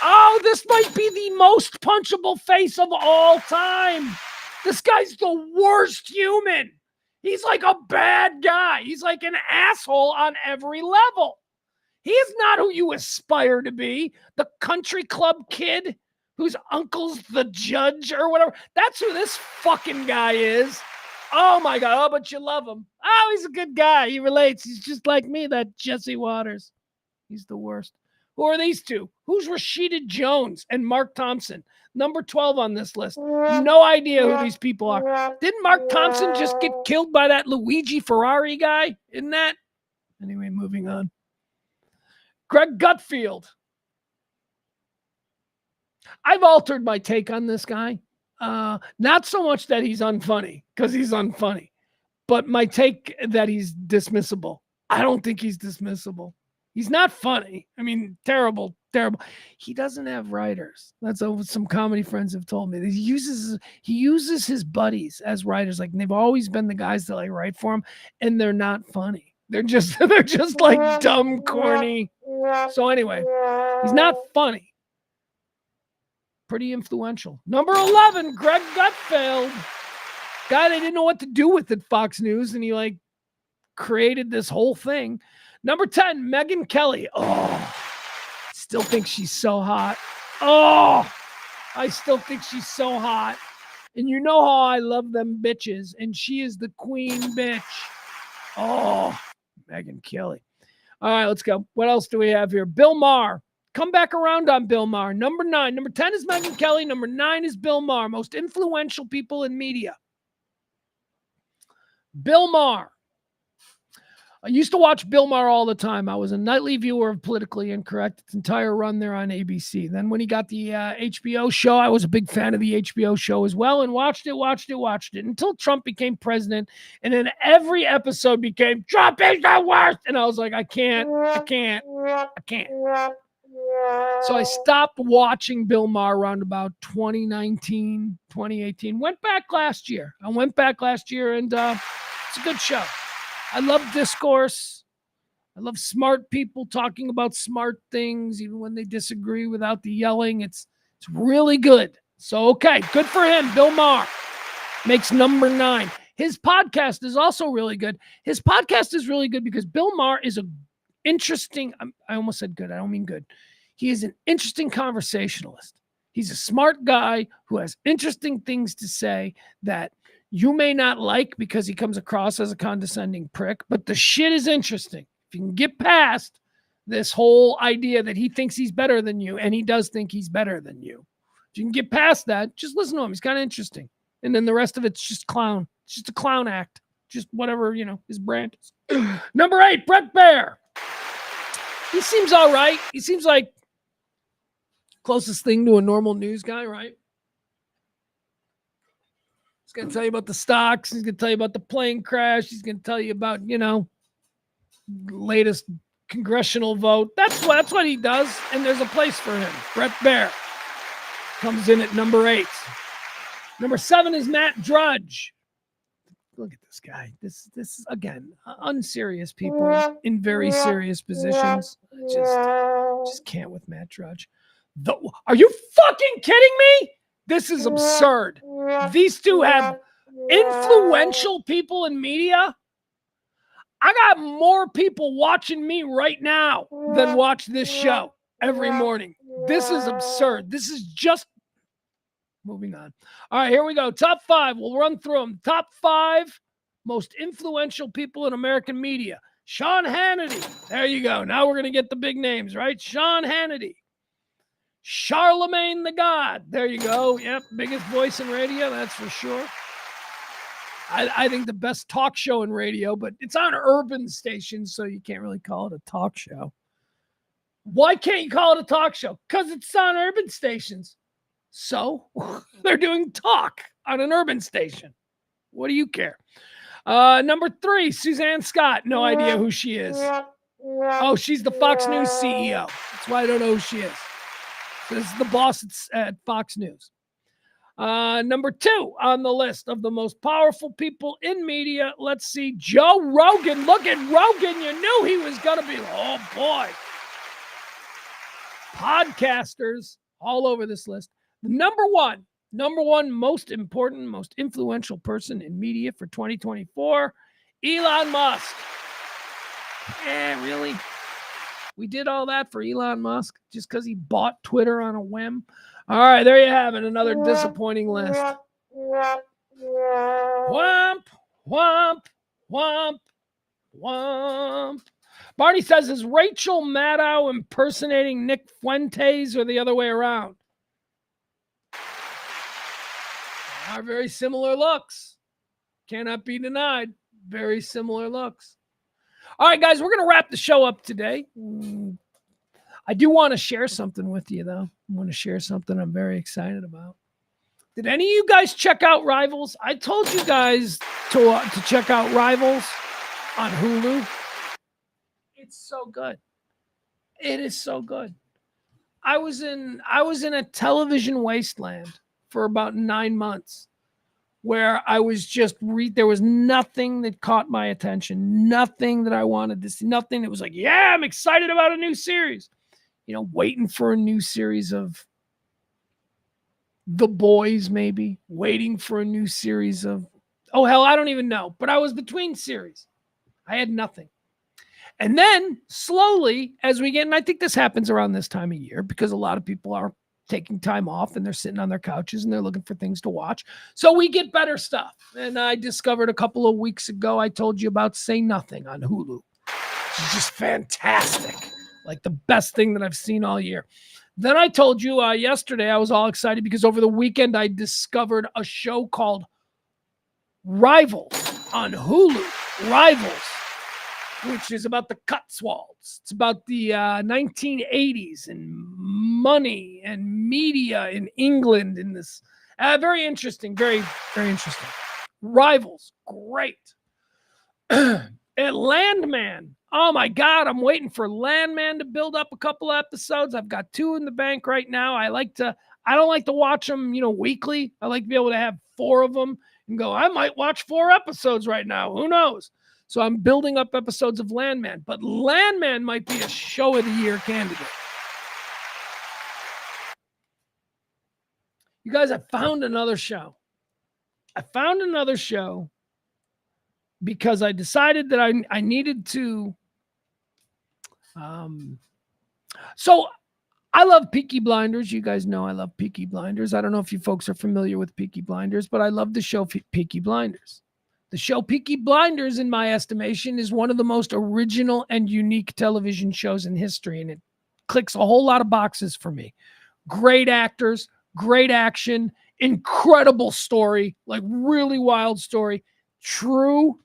Oh, this might be the most punchable face of all time. This guy's the worst human. He's like a bad guy. He's like an asshole on every level. He is not who you aspire to be. The country club kid whose uncle's the judge or whatever. That's who this fucking guy is. Oh my God. Oh, but you love him. Oh, he's a good guy. He relates. He's just like me, that Jesse Waters. He's the worst. Who are these two? Who's Rashida Jones and Mark Thompson? Number 12 on this list. No idea who these people are. Didn't Mark Thompson just get killed by that Luigi Ferrari guy? Isn't that? Anyway, moving on. Greg Gutfield. I've altered my take on this guy. Not so much that he's unfunny, because he's unfunny, but my take that he's dismissible. I don't think he's dismissible. He's not funny. I mean, terrible. He doesn't have writers. That's what some comedy friends have told me. He uses his buddies as writers. Like, they've always been the guys that write for him, and they're not funny. They're just like dumb, corny. So anyway, he's not funny. Pretty influential. Number 11, Greg Gutfeld. Guy they didn't know what to do with at Fox News, and he created this whole thing. Number 10, Megyn Kelly. Oh, Still think she's so hot. Oh, I still think she's so hot. And you know how I love them bitches. And she is the queen bitch. Oh, Megan Kelly. All right, let's go. What else do we have here? Bill Maher. Come back around on Bill Maher. Number 9. Number 10 is Megyn Kelly. Number 9 is Bill Maher. Most influential people in media. Bill Maher. I used to watch Bill Maher all the time. I was a nightly viewer of Politically Incorrect, its entire run there on ABC. Then when he got the HBO show, I was a big fan of the HBO show as well and watched it until Trump became president. And then every episode became, Trump is the worst. And I was like, I can't. So I stopped watching Bill Maher around about 2019, 2018. Went back last year. And it's a good show. I love discourse. I love smart people talking about smart things, even when they disagree without the yelling. It's really good. So, okay, good for him. Bill Maher makes number 9. His podcast is also really good. His podcast is really good because Bill Maher is an interesting, I almost said good. I don't mean good. He is an interesting conversationalist. He's a smart guy who has interesting things to say that you may not like because he comes across as a condescending prick, but the shit is interesting. If you can get past this whole idea that he thinks he's better than you, and he does think he's better than you. If you can get past that, just listen to him. He's kind of interesting. And then the rest of it's just clown. It's just a clown act. Just whatever, his brand is. Number 8, Bret Baier. He seems all right. He seems like closest thing to a normal news guy, right? He's going to tell you about the stocks. He's going to tell you about the plane crash. He's going to tell you about, latest congressional vote. That's what he does, and there's a place for him. Bret Baier comes in at number 8. Number 7 is Matt Drudge. Look at this guy. This is, again, unserious people in very serious positions. Just can't with Matt Drudge. Are you fucking kidding me? This is absurd. These two have influential people in media. I got more people watching me right now than watch this show every morning. This is absurd. This is just moving on. All right, here we go. Top 5. We'll run through them. Top 5 most influential people in American media. Sean Hannity. There you go. Now we're going to get the big names, right? Sean Hannity. Charlemagne the God. There you go. Yep, biggest voice in radio, that's for sure. I think the best talk show in radio, but it's on urban stations, so you can't really call it a talk show. Why can't you call it a talk show? Because it's on urban stations. So they're doing talk on an urban station. What do you care? Number 3, Suzanne Scott. No idea who she is. Oh, she's the Fox News CEO. That's why I don't know who she is. This is the boss at Fox News. Number 2 on the list of the most powerful people in media. Let's see. Joe Rogan. Look at Rogan. You knew he was going to be. Oh, boy. Podcasters all over this list. Number one most important, most influential person in media for 2024, Elon Musk. Really? We did all that for Elon Musk just because he bought Twitter on a whim? All right, there you have it. Another disappointing list. Whomp, whomp, whomp, whomp. Barney says, is Rachel Maddow impersonating Nick Fuentes or the other way around? They are very similar looks. Cannot be denied. Very similar looks. All right, guys, we're going to wrap the show up today. I do want to share something with you, though. I want to share something I'm very excited about. Did any of you guys check out Rivals? I told you guys to check out Rivals on Hulu. It's so good. It is so good. I was in a television wasteland for about 9 months where I was just there was nothing that caught my attention, nothing that I wanted to see, nothing that was like, yeah, I'm excited about a new series. Waiting for a new series of The Boys, maybe. Waiting for a new series of, oh, hell, I don't even know. But I was between series. I had nothing. And then slowly, as we get, and I think this happens around this time of year because a lot of people are taking time off and they're sitting on their couches and they're looking for things to watch. So we get better stuff. And I discovered a couple of weeks ago, I told you about Say Nothing on Hulu. It's just fantastic. Like the best thing that I've seen all year. Then I told you yesterday, I was all excited because over the weekend, I discovered a show called Rivals on Hulu. Rivals, which is about the Cotswolds. It's about the 1980s and money and media in England in this. Very interesting. Very, very interesting. Rivals. Great. And Landman. Oh my God, I'm waiting for Landman to build up a couple of episodes. I've got 2 in the bank right now. I don't like to watch them, weekly. I like to be able to have 4 of them and go, I might watch 4 episodes right now. Who knows? So I'm building up episodes of Landman, but Landman might be a show of the year candidate. You guys, I found another show. Because I decided that I needed to. So I love Peaky Blinders. You guys know I love Peaky Blinders. I don't know if you folks are familiar with Peaky Blinders, but I love the show Peaky Blinders. The show Peaky Blinders, in my estimation, is one of the most original and unique television shows in history, and it clicks a whole lot of boxes for me. Great actors, great action, incredible story, like really wild story, true,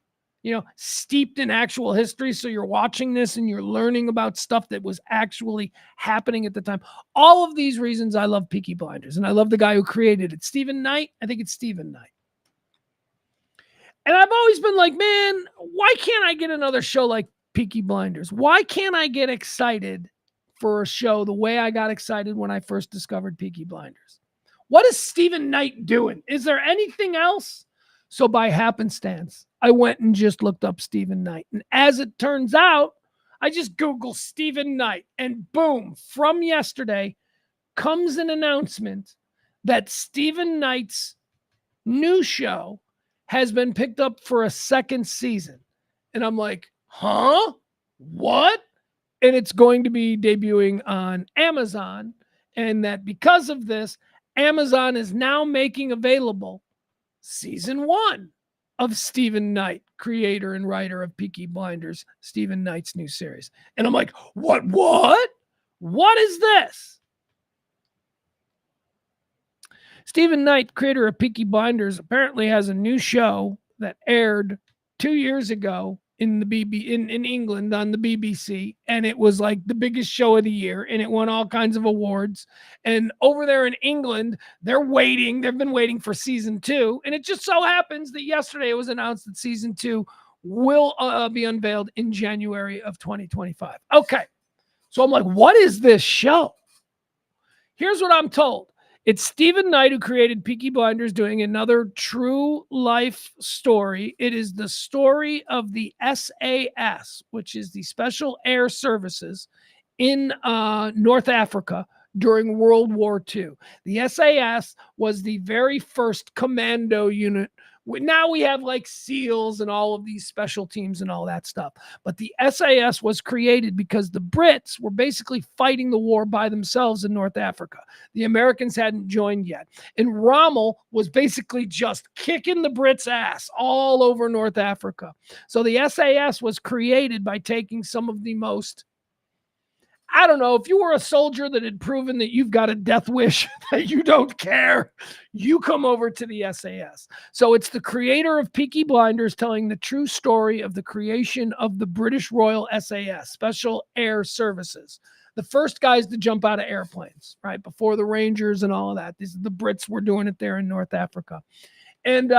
steeped in actual history. So you're watching this and you're learning about stuff that was actually happening at the time. All of these reasons I love Peaky Blinders, and I love the guy who created it, Stephen Knight. I think it's Stephen Knight. And I've always been like, man, why can't I get another show like Peaky Blinders? Why can't I get excited for a show the way I got excited when I first discovered Peaky Blinders? What is Stephen Knight doing? Is there anything else? So by happenstance, I went and just looked up Stephen Knight. And as it turns out, I just Googled Stephen Knight, and boom, from yesterday comes an announcement that Stephen Knight's new show has been picked up for a 2nd season. And I'm like, huh? What? And it's going to be debuting on Amazon. And that because of this, Amazon is now making available season 1 of Stephen Knight, creator and writer of Peaky Blinders, Stephen Knight's new series. And I'm like, what? What is this? Stephen Knight, creator of Peaky Blinders, apparently has a new show that aired 2 years ago in England on the BBC, and it was like the biggest show of the year, and it won all kinds of awards. And over there in England, they've been waiting for season 2, and it just so happens that yesterday it was announced that season 2 will be unveiled in January of 2025. Okay, so I'm like, what is this show? Here's what I'm told. It's Stephen Knight, who created Peaky Blinders, doing another true life story. It is the story of the SAS, which is the Special Air Services in North Africa during World War II. The SAS was the very first commando unit. Now we have like SEALs and all of these special teams and all that stuff. But the SAS was created because the Brits were basically fighting the war by themselves in North Africa. The Americans hadn't joined yet. And Rommel was basically just kicking the Brits' ass all over North Africa. So the SAS was created by taking some of the most, I don't know, if you were a soldier that had proven that you've got a death wish, that you don't care, you come over to the SAS. So it's the creator of Peaky Blinders telling the true story of the creation of the British Royal SAS, Special Air Services. The first guys to jump out of airplanes, right? Before the Rangers and all of that. The Brits were doing it there in North Africa. And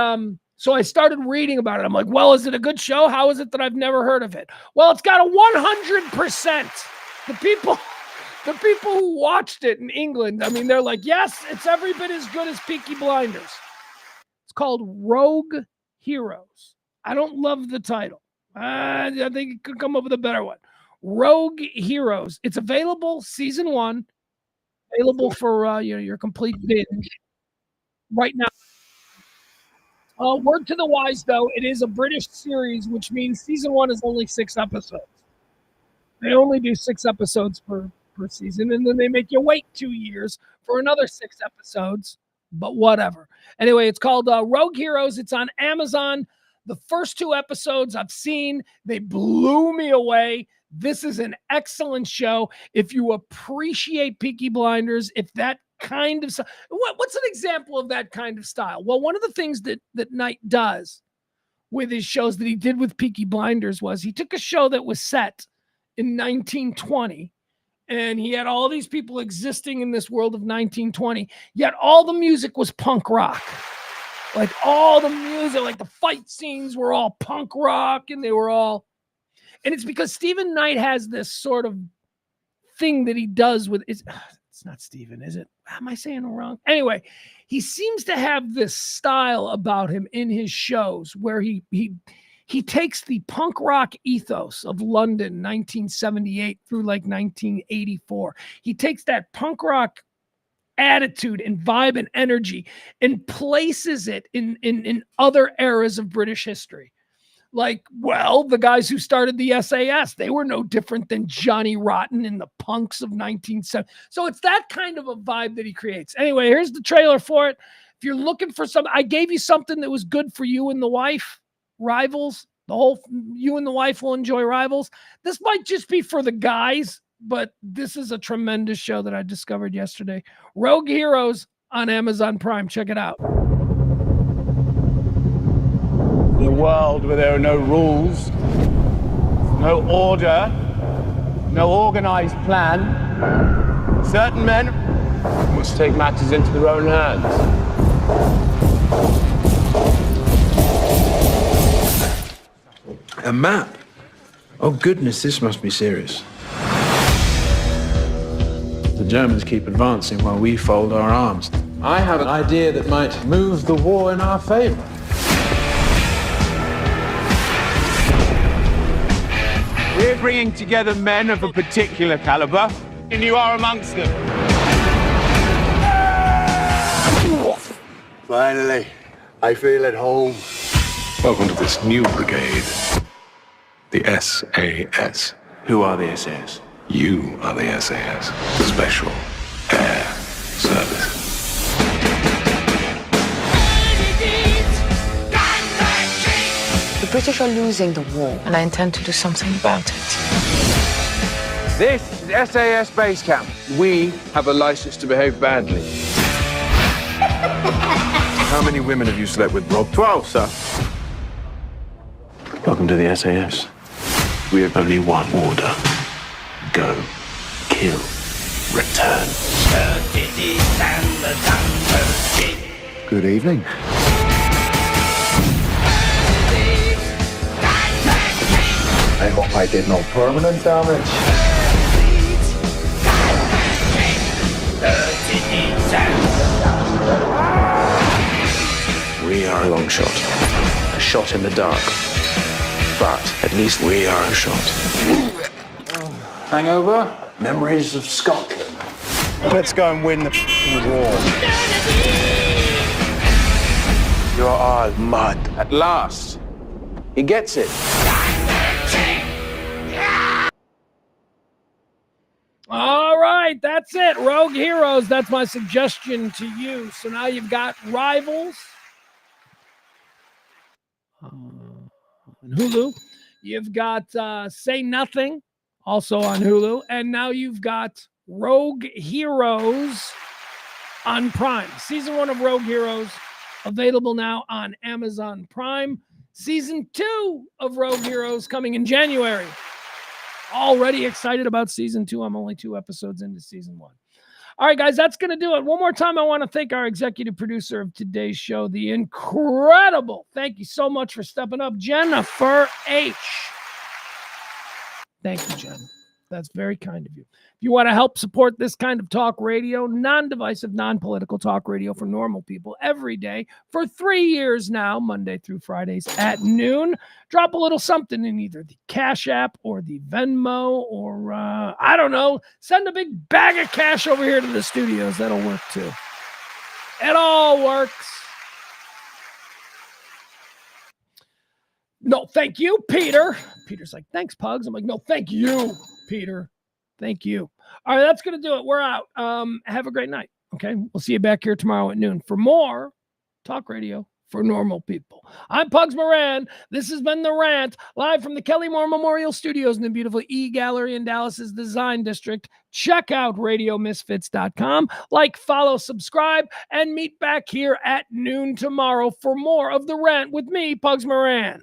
so I started reading about it. I'm like, well, is it a good show? How is it that I've never heard of it? Well, it's got a 100%. The people who watched it in England, I mean, they're like, yes, it's every bit as good as Peaky Blinders. It's called Rogue Heroes. I don't love the title. I think it could come up with a better one. Rogue Heroes. It's available, season 1, available for your complete binge right now. Word to the wise, though, it is a British series, which means season 1 is only 6 episodes. They only do 6 episodes per season, and then they make you wait 2 years for another 6 episodes, but whatever. Anyway, it's called Rogue Heroes. It's on Amazon. The first 2 episodes I've seen, they blew me away. This is an excellent show. If you appreciate Peaky Blinders, if that kind of what's an example of that kind of style? Well, one of the things that Knight does with his shows that he did with Peaky Blinders was he took a show that was set in 1920, and he had all these people existing in this world of 1920, yet all the music was punk rock. Like all the music, like the fight scenes were all punk rock, and they were all, and it's because Stephen Knight has this sort of thing that he does with, it's not Stephen, is it? Am I saying it wrong? Anyway, he seems to have this style about him in his shows where he takes the punk rock ethos of London 1978 through like 1984. He takes that punk rock attitude and vibe and energy and places it in other eras of British history. Like, well, the guys who started the SAS, they were no different than Johnny Rotten and the punks of 1970. So it's that kind of a vibe that he creates. Anyway, here's the trailer for it. If you're looking for something, I gave you something that was good for you and the wife. Rivals. The whole you and the wife will enjoy Rivals. This might just be for the guys, but this is a tremendous show that I discovered yesterday. Rogue Heroes on Amazon Prime. Check it out. In a world where there are no rules, no order, no organized plan, certain men must take matters into their own hands. A map? Oh goodness, this must be serious. The Germans keep advancing while we fold our arms. I have an idea that might move the war in our favor. We're bringing together men of a particular caliber, and you are amongst them. Finally, I feel at home. Welcome to this new brigade, the SAS. Who are the SAS? You are the SAS, the Special Air Service. The British are losing the war, and I intend to do something about it. This is SAS Base Camp. We have a license to behave badly. How many women have you slept with, Rob? 12, sir. Welcome to the SAS. We have only one order. Go, kill, return. Good evening. I hope I did no permanent damage. We are a long shot. A shot in the dark. But at least we are a shot. Hangover? Memories of Scotland. Let's go and win the war. You are mud. At last. He gets it. All right, that's it. Rogue Heroes. That's my suggestion to you. So now you've got Rivals on Hulu. You've got Say Nothing, also on Hulu. And now you've got Rogue Heroes on Prime. Season 1 of Rogue Heroes available now on Amazon Prime. Season 2 of Rogue Heroes coming in January. Already excited about season 2. I'm only 2 episodes into season 1. All right, guys, that's going to do it. One more time, I want to thank our executive producer of today's show, the incredible, thank you so much for stepping up, Jennifer H. Thank you, Jen. That's very kind of you. If you want to help support this kind of talk radio, non-divisive, non-political talk radio for normal people every day for 3 years now, Monday through Fridays at noon, drop a little something in either the Cash App or the Venmo or, I don't know, send a big bag of cash over here to the studios. That'll work too. It all works. No, thank you, Peter. Peter's like, thanks, Pugs. I'm like, no, thank you, Peter. Thank you. All right, that's going to do it. We're out. Have a great night. Okay. We'll see you back here tomorrow at noon for more talk radio for normal people. I'm Pugs Moran. This has been The Rant, live from the Kelly Moore Memorial Studios in the beautiful E Gallery in Dallas's Design District. Check out radiomisfits.com. Like, follow, subscribe, and meet back here at noon tomorrow for more of The Rant with me, Pugs Moran.